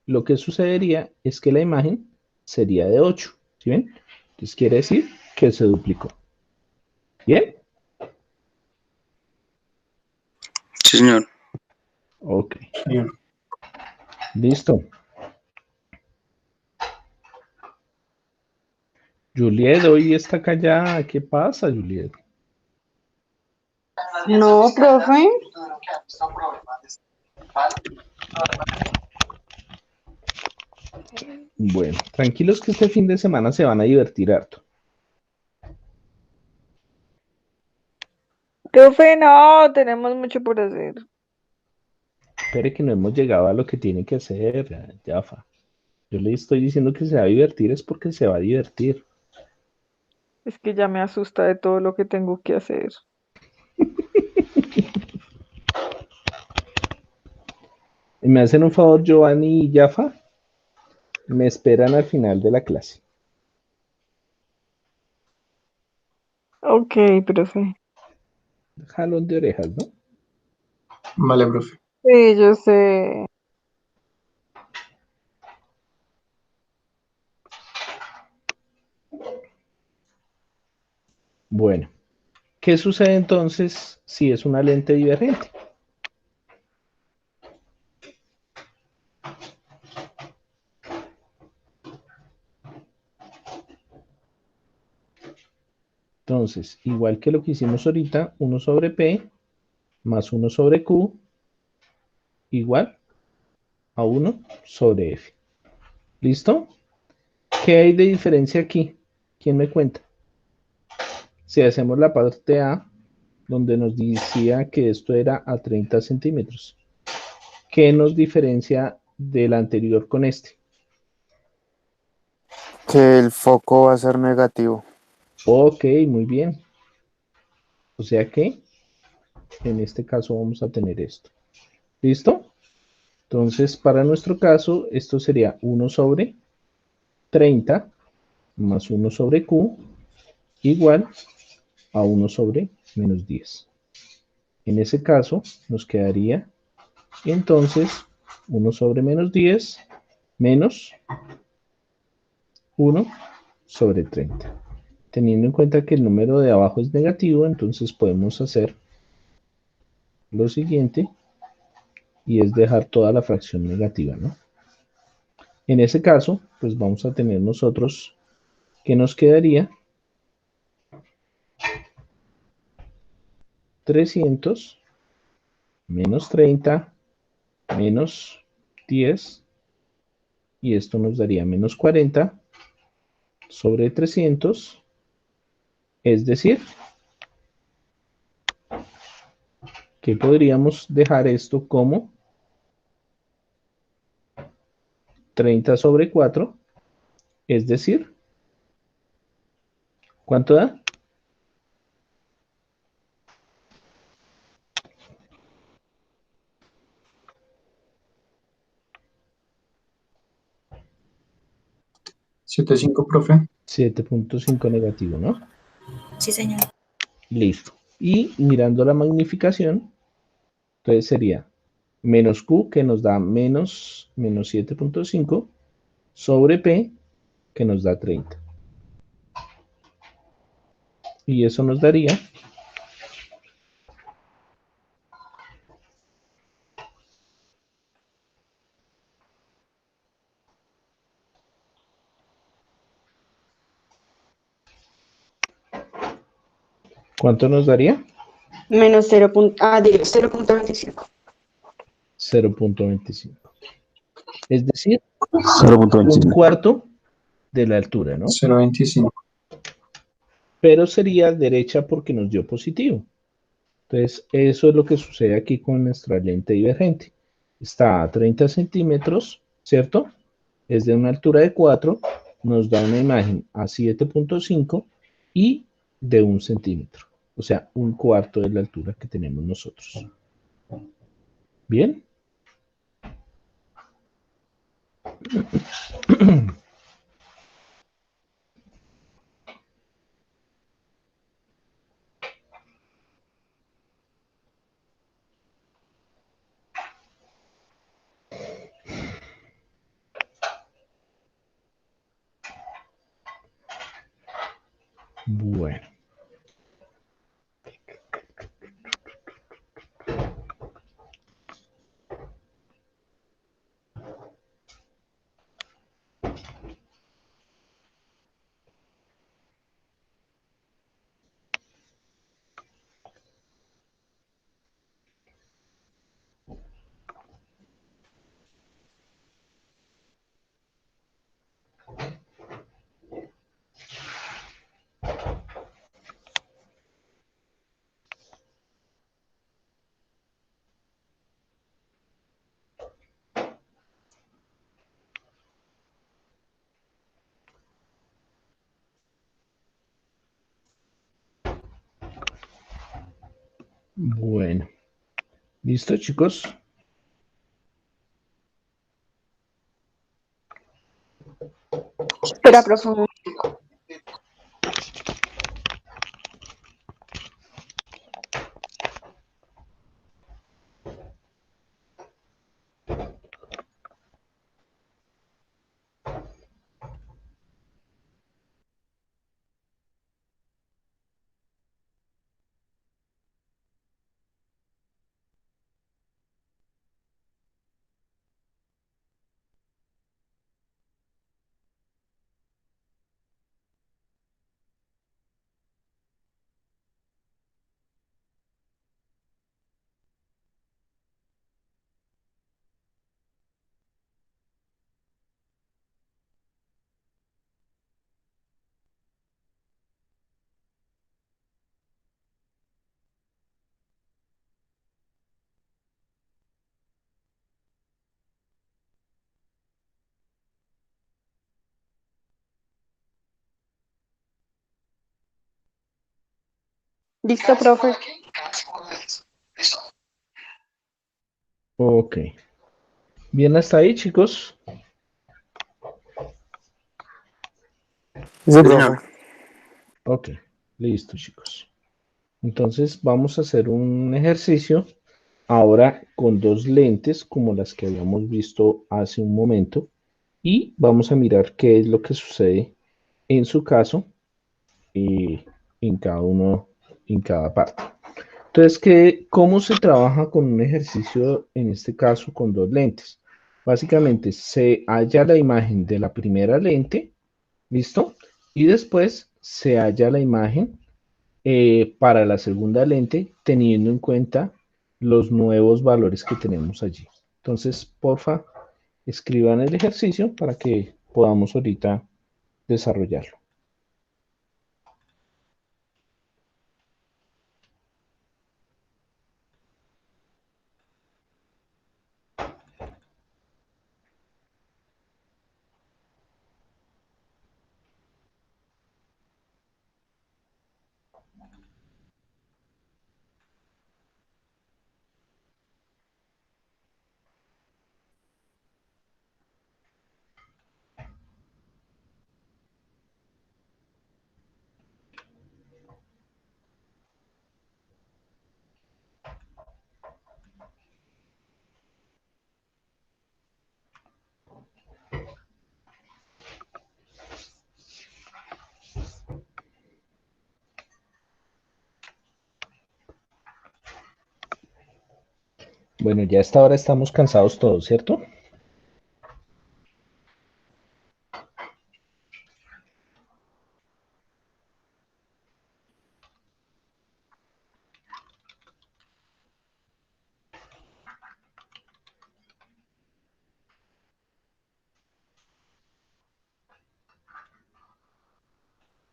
lo que sucedería es que la imagen sería de 8, ¿sí ven? Entonces quiere decir que se duplicó. ¿Bien? Sí, señor. Ok, Bien. listo. Juliet, hoy está callada. ¿Qué pasa, Juliet? No, profe. Bueno, tranquilos que este fin de semana se van a divertir harto. Profe, no, tenemos mucho por hacer. Espere que no hemos llegado a lo que tiene que hacer, Yafa. Yo le estoy diciendo que se va a divertir, es porque se va a divertir. Es que ya me asusta de todo lo que tengo que hacer. Y me hacen un favor, Giovanni y Yafa, me esperan al final de la clase. Ok, profe. Jalón de orejas, ¿no? Vale, profe. Sí, yo sé. Bueno, ¿qué sucede entonces si es una lente divergente? Entonces, igual que lo que hicimos ahorita, 1 sobre P más 1 sobre Q igual a 1 sobre F. ¿Listo? ¿Qué hay de diferencia aquí? ¿Quién me cuenta? Si hacemos la parte A, donde nos decía que esto era a 30 centímetros, ¿qué nos diferencia del anterior con este? Que el foco va a ser negativo. Ok, muy bien. O sea que en este caso vamos a tener esto. ¿Listo? Entonces, para nuestro caso, esto sería 1 sobre 30 más 1 sobre Q igual a 1 sobre menos 10. En ese caso, nos quedaría entonces 1 sobre menos 10 menos 1 sobre 30. Teniendo en cuenta que el número de abajo es negativo, entonces podemos hacer lo siguiente y es dejar toda la fracción negativa, ¿no? En ese caso, pues vamos a tener nosotros que nos quedaría 300 menos 30 menos 10 y esto nos daría menos 40 sobre 300, es decir, que podríamos dejar esto como 30 sobre 4, es decir, ¿cuánto da? Siete cinco, profe. 7.5 negativo, ¿no? Sí, señor. Listo. Y mirando la magnificación, entonces sería menos Q, que nos da menos 7.5, sobre P, que nos da 30. Y eso nos daría ¿cuánto nos daría? Menos 0.25. 0.25. Es decir, un 0.25. cuarto de la altura, ¿no? 0.25. Pero sería derecha porque nos dio positivo. Entonces, eso es lo que sucede aquí con nuestra lente divergente. Está a 30 centímetros, ¿cierto? Es de una altura de 4, nos da una imagen a 7.5 y de 1 centímetro. O sea, un cuarto de la altura que tenemos nosotros. ¿Bien? Bueno. Bueno. ¿Listo, chicos? Espera, profe. Listo, profe. Ok. Bien hasta ahí, chicos. Sí, profe. Ok, listo, chicos. Entonces vamos a hacer un ejercicio ahora con dos lentes como las que habíamos visto hace un momento y vamos a mirar qué es lo que sucede en su caso en cada uno, en cada parte. Entonces, ¿cómo se trabaja con un ejercicio, en este caso, con dos lentes? Básicamente, se halla la imagen de la primera lente, ¿listo? Y después se halla la imagen para la segunda lente, teniendo en cuenta los nuevos valores que tenemos allí. Entonces, porfa, escriban el ejercicio para que podamos ahorita desarrollarlo. Bueno, ya a esta hora estamos cansados todos, ¿cierto?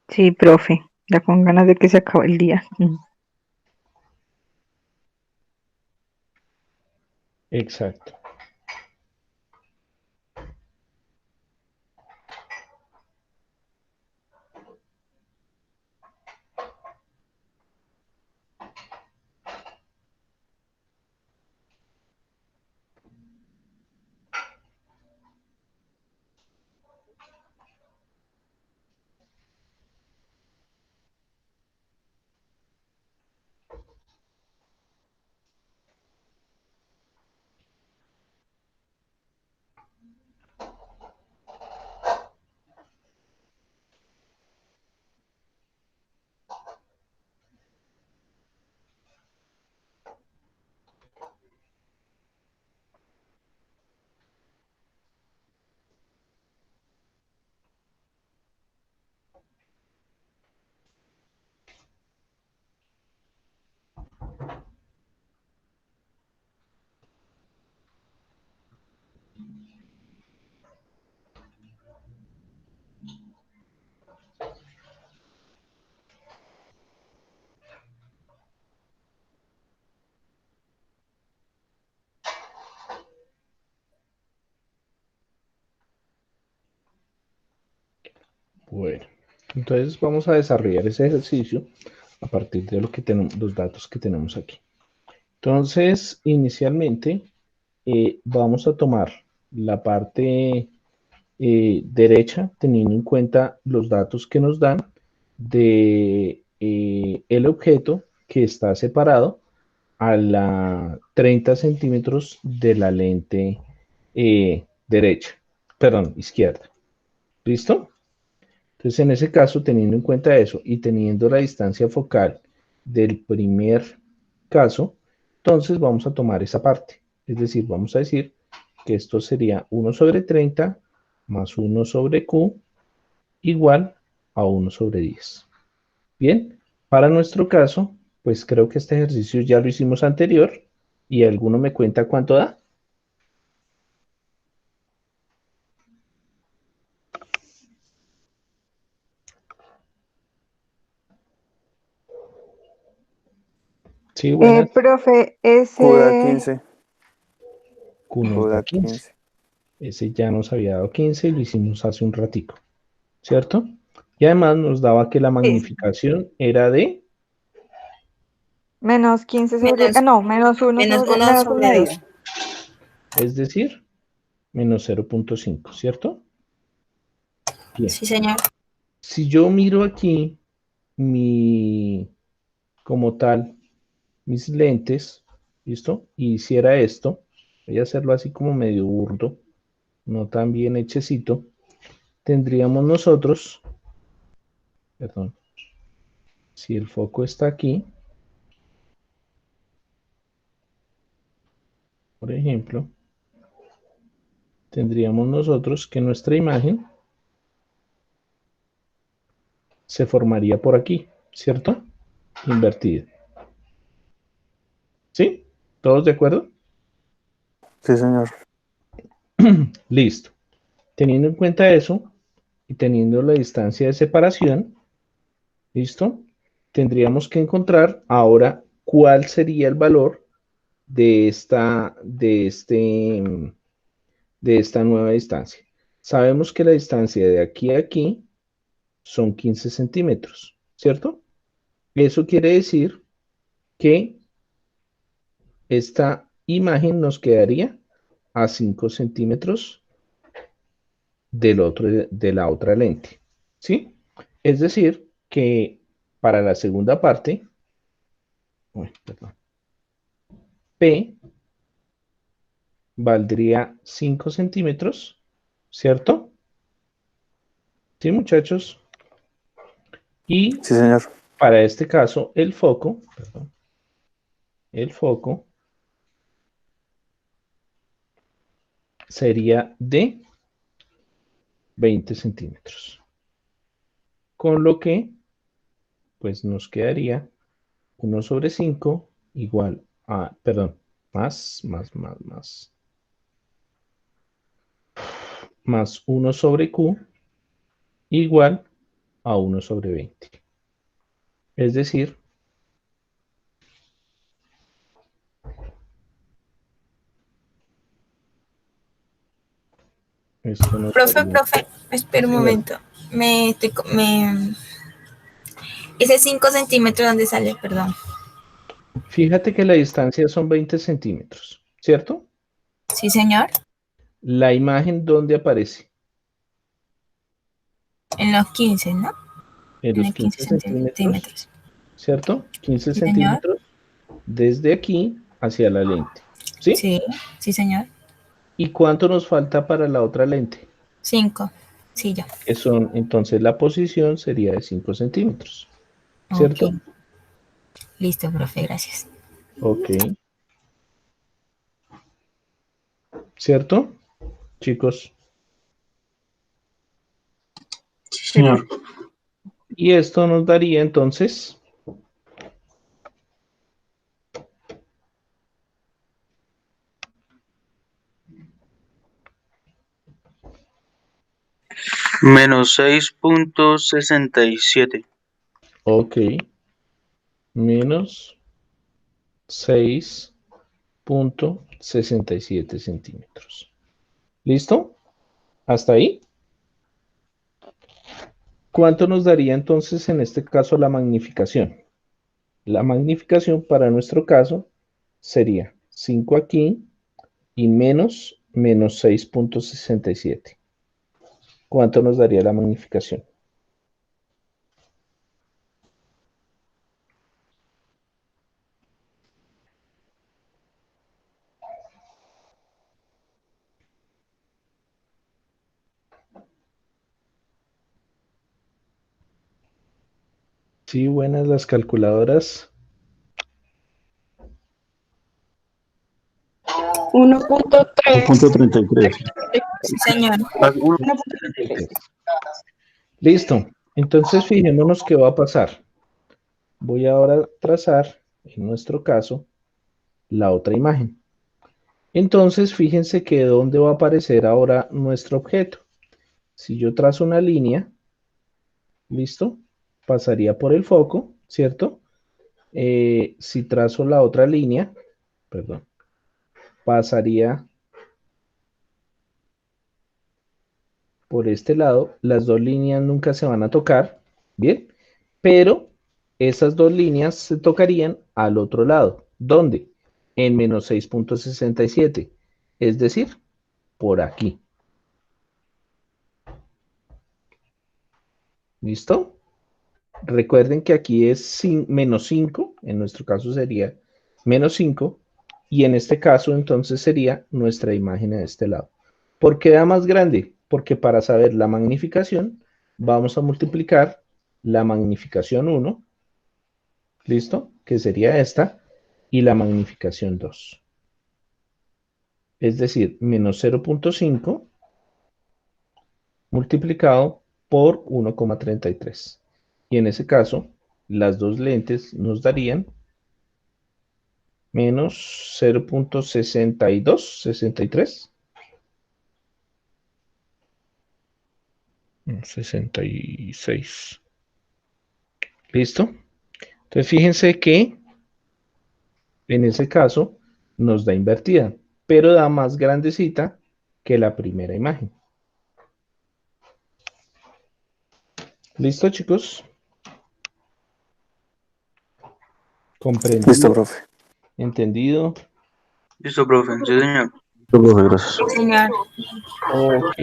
Sí, profe, ya con ganas de que se acabe el día. Exacto. Bueno, entonces vamos a desarrollar ese ejercicio a partir de lo que tenemos, los datos que tenemos aquí. Entonces, inicialmente vamos a tomar la parte derecha, teniendo en cuenta los datos que nos dan de el objeto que está separado a la 30 centímetros de la lente derecha, perdón, izquierda. ¿Listo? Entonces, en ese caso, teniendo en cuenta eso y teniendo la distancia focal del primer caso, entonces vamos a tomar esa parte. Es decir, vamos a decir que esto sería 1 sobre 30 más 1 sobre Q igual a 1 sobre 10. Bien, para nuestro caso, pues creo que este ejercicio ya lo hicimos anterior y alguno me cuenta cuánto da. Sí, buenas. Profe, Q da ese 15. Q nos Q da da 15. 15. Ese ya nos había dado 15 y lo hicimos hace un ratico, ¿cierto? Y además nos daba que la magnificación era de, menos 15 sobre, Menos, no, menos uno menos sobre, 1 menos un sobre medio. 2. es decir, menos 0.5, ¿cierto? Bien. Sí, señor. Si yo miro aquí como tal, mis lentes, ¿listo? Y hiciera esto, voy a hacerlo así como medio burdo, no tan bien hechecito, tendríamos nosotros, perdón, si el foco está aquí, por ejemplo, tendríamos nosotros que nuestra imagen se formaría por aquí, ¿cierto? Invertida. ¿Sí? ¿Todos de acuerdo? Sí, señor. Listo. Teniendo en cuenta eso y teniendo la distancia de separación, ¿listo? Tendríamos que encontrar ahora cuál sería el valor de esta nueva distancia. Sabemos que la distancia de aquí a aquí son 15 centímetros, ¿cierto? Eso quiere decir que esta imagen nos quedaría a 5 centímetros de la otra lente, ¿sí? Es decir, que para la segunda parte, perdón, P valdría 5 centímetros, ¿cierto? Sí, muchachos. Y Sí, señor. para este caso, el foco, perdón, el foco sería de 20 centímetros. Con lo que, pues nos quedaría 1/5 igual a, perdón, más 1/Q igual a 1/20. Es decir, esto nos daría, Profe, espera un señor, momento. Ese 5 centímetros, ¿dónde sale? Perdón. fíjate que la distancia son 20 centímetros, ¿cierto? Sí, señor. La imagen, ¿dónde aparece? En los 15, ¿no? En En los los 15 15 centímetros, centímetros. ¿cierto? 15 Sí, señor. centímetros desde aquí hacia la lente, ¿sí? Sí, sí, señor. ¿Y cuánto nos falta para la otra lente? 5. Sí, ya. Que son, entonces la posición sería de 5 centímetros, Ok. ¿cierto? Listo, profe, gracias. Ok, ¿cierto? Chicos, Sí, señor. y esto nos daría entonces Menos 6,67. ok, menos 6,67 centímetros. ¿Listo? ¿Hasta ahí? ¿Cuánto nos daría entonces en este caso la magnificación? La magnificación para nuestro caso sería 5 aquí y menos 6,67. ¿Cuánto nos daría la magnificación? Sí, buenas las calculadoras. 1.3. 1.33. Sí, señor. 1.33. Listo. Entonces fijémonos qué va a pasar. Voy ahora a trazar, en nuestro caso, la otra imagen. Entonces, fíjense que dónde va a aparecer ahora nuestro objeto. Si yo trazo una línea, ¿listo? Pasaría por el foco, ¿cierto? Si trazo la otra línea, perdón, pasaría por este lado. Las dos líneas nunca se van a tocar, ¿bien? Pero esas dos líneas se tocarían al otro lado. ¿Dónde? En menos 6,67. Es decir, por aquí. ¿Listo? Recuerden que aquí es menos 5, en nuestro caso sería menos 5, y en este caso entonces sería nuestra imagen de este lado. ¿Por qué da más grande? Porque para saber la magnificación vamos a multiplicar la magnificación 1, ¿listo? Que sería esta, y la magnificación 2. Es decir, menos 0.5 multiplicado por 1,33. Y en ese caso, las dos lentes nos darían menos 0.62, 63. 66. ¿Listo? Entonces fíjense que en ese caso nos da invertida, pero da más grandecita que la primera imagen. ¿Listo, chicos? ¿Comprendido? Listo, profe. ¿Entendido? Listo, profe. Sí, señor. Profe, gracias. Sí, señor. Ok.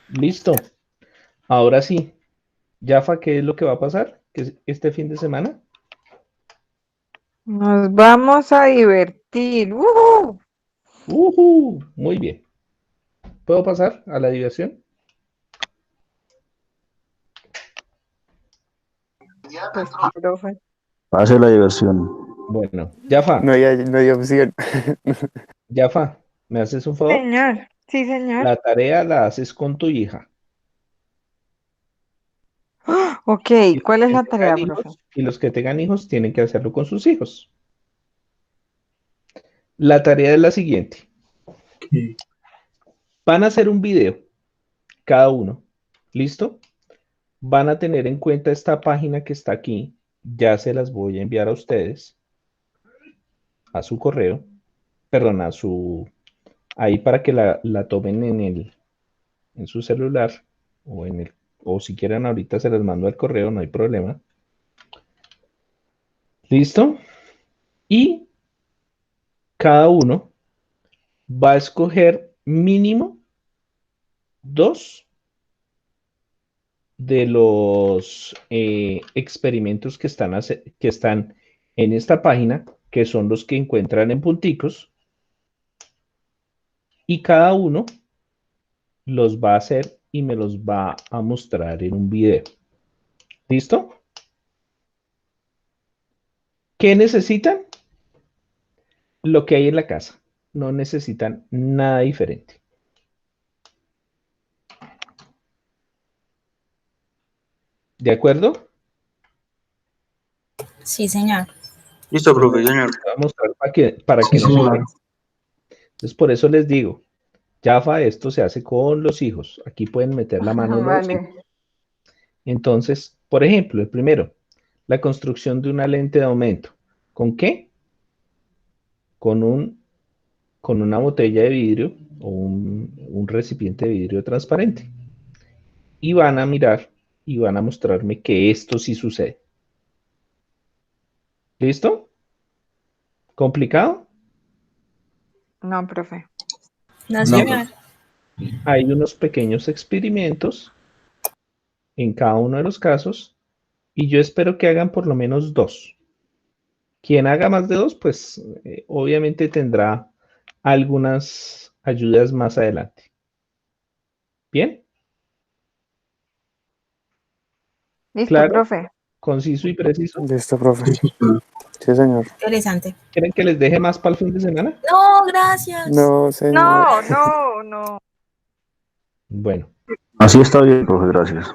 Listo. Ahora sí. Yafa, ¿qué es lo que va a pasar este fin de semana? Nos vamos a divertir. ¡Woohoo! Muy bien. ¿Puedo pasar a la diversión? Pues, profe. Hace la diversión. Bueno, Yafa, No hay opción. Yafa, ¿me haces un favor? Señor, sí, señor. La tarea la haces con tu hija. Ok, Y los ¿cuál es que la tengan tarea, profe? y los que tengan hijos tienen que hacerlo con sus hijos. La tarea es la siguiente. ¿Qué? Van a hacer un video, cada uno. ¿Listo? Van a tener en cuenta esta página que está aquí. Ya se las voy a enviar a ustedes, a su correo, perdón, ahí para que la tomen en su celular o si quieren ahorita se las mando al correo, no hay problema. ¿Listo? Y cada uno va a escoger mínimo 2 de los experimentos que están en esta página, que son los que encuentran en punticos, y cada uno los va a hacer y me los va a mostrar en un video. ¿Listo? ¿Qué necesitan? Lo que hay en la casa. No necesitan nada diferente. ¿De acuerdo? Sí, señor. Listo, profe, señor. Voy a mostrar para que Sí, no se señor. queden. Entonces, por eso les digo, Jaffa, esto se hace con los hijos. Aquí pueden meter la mano los hijos. Vale. Entonces, por ejemplo, el primero, la construcción de una lente de aumento. ¿Con qué? Con una botella de vidrio o un recipiente de vidrio transparente. Y van a mirar y van a mostrarme que esto sí sucede. ¿Listo? ¿Complicado? No, profe. No, No. señor. Hay unos pequeños experimentos en cada uno de los casos y yo espero que hagan por lo menos 2. Quien haga más de 2, pues obviamente tendrá algunas ayudas más adelante. ¿Bien? Listo, ¿Claro? profe. ¿Conciso y preciso? Listo, profe. Sí, señor. Sí, señor. Interesante. ¿Quieren que les deje más para el fin de semana? No, gracias. No, señor. No, no, no. Bueno, Así está bien, profe, gracias.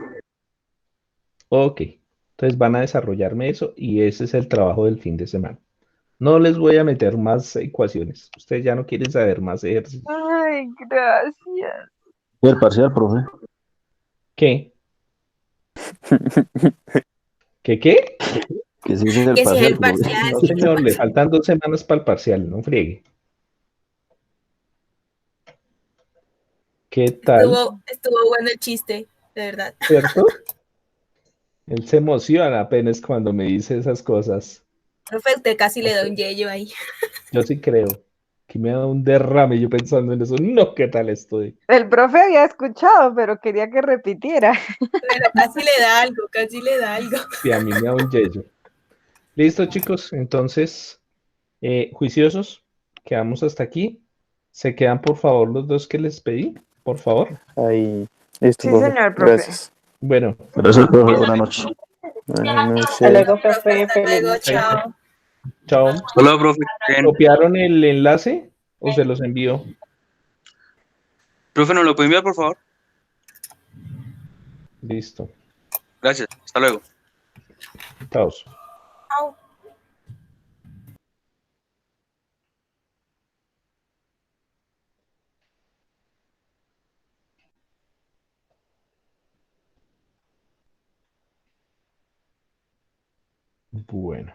ok. Entonces van a desarrollarme eso y ese es el trabajo del fin de semana. No les voy a meter más ecuaciones. Ustedes ya no quieren saber más ejercicios. Ay, gracias. ¿Y el parcial, profe? ¿Qué? ¿Qué? Que sí, ese es el Que si es parcial, el profe. parcial. No, señor, le faltan 2 semanas para el parcial, no friegue. ¿Qué tal? Estuvo bueno el chiste, de verdad. ¿Cierto? Él se emociona apenas cuando me dice esas cosas. Profe, usted casi le da un yello ahí. Yo sí creo Aquí me da un derrame yo pensando en eso. No, ¿qué tal estoy? El profe había escuchado, pero quería que repitiera. Bueno, casi le da algo, casi le da algo. Sí, a mí me da un yello. Listo, chicos. Entonces, juiciosos, quedamos hasta aquí. Se quedan, por favor, los dos que les pedí, por favor. Ahí. Listo, Sí, profe. señor profe. Gracias. Bueno, Gracias, profe. Buenas noches. Buenas Hasta noches. luego, Profe, profe. hasta Feliz luego, noche. chao. chao. Hola, profe. Bien. ¿Copiaron el enlace o se los envío? Profe, ¿nos lo puede enviar, por favor? Listo. Gracias. Hasta luego. Chao. Chao. Bueno.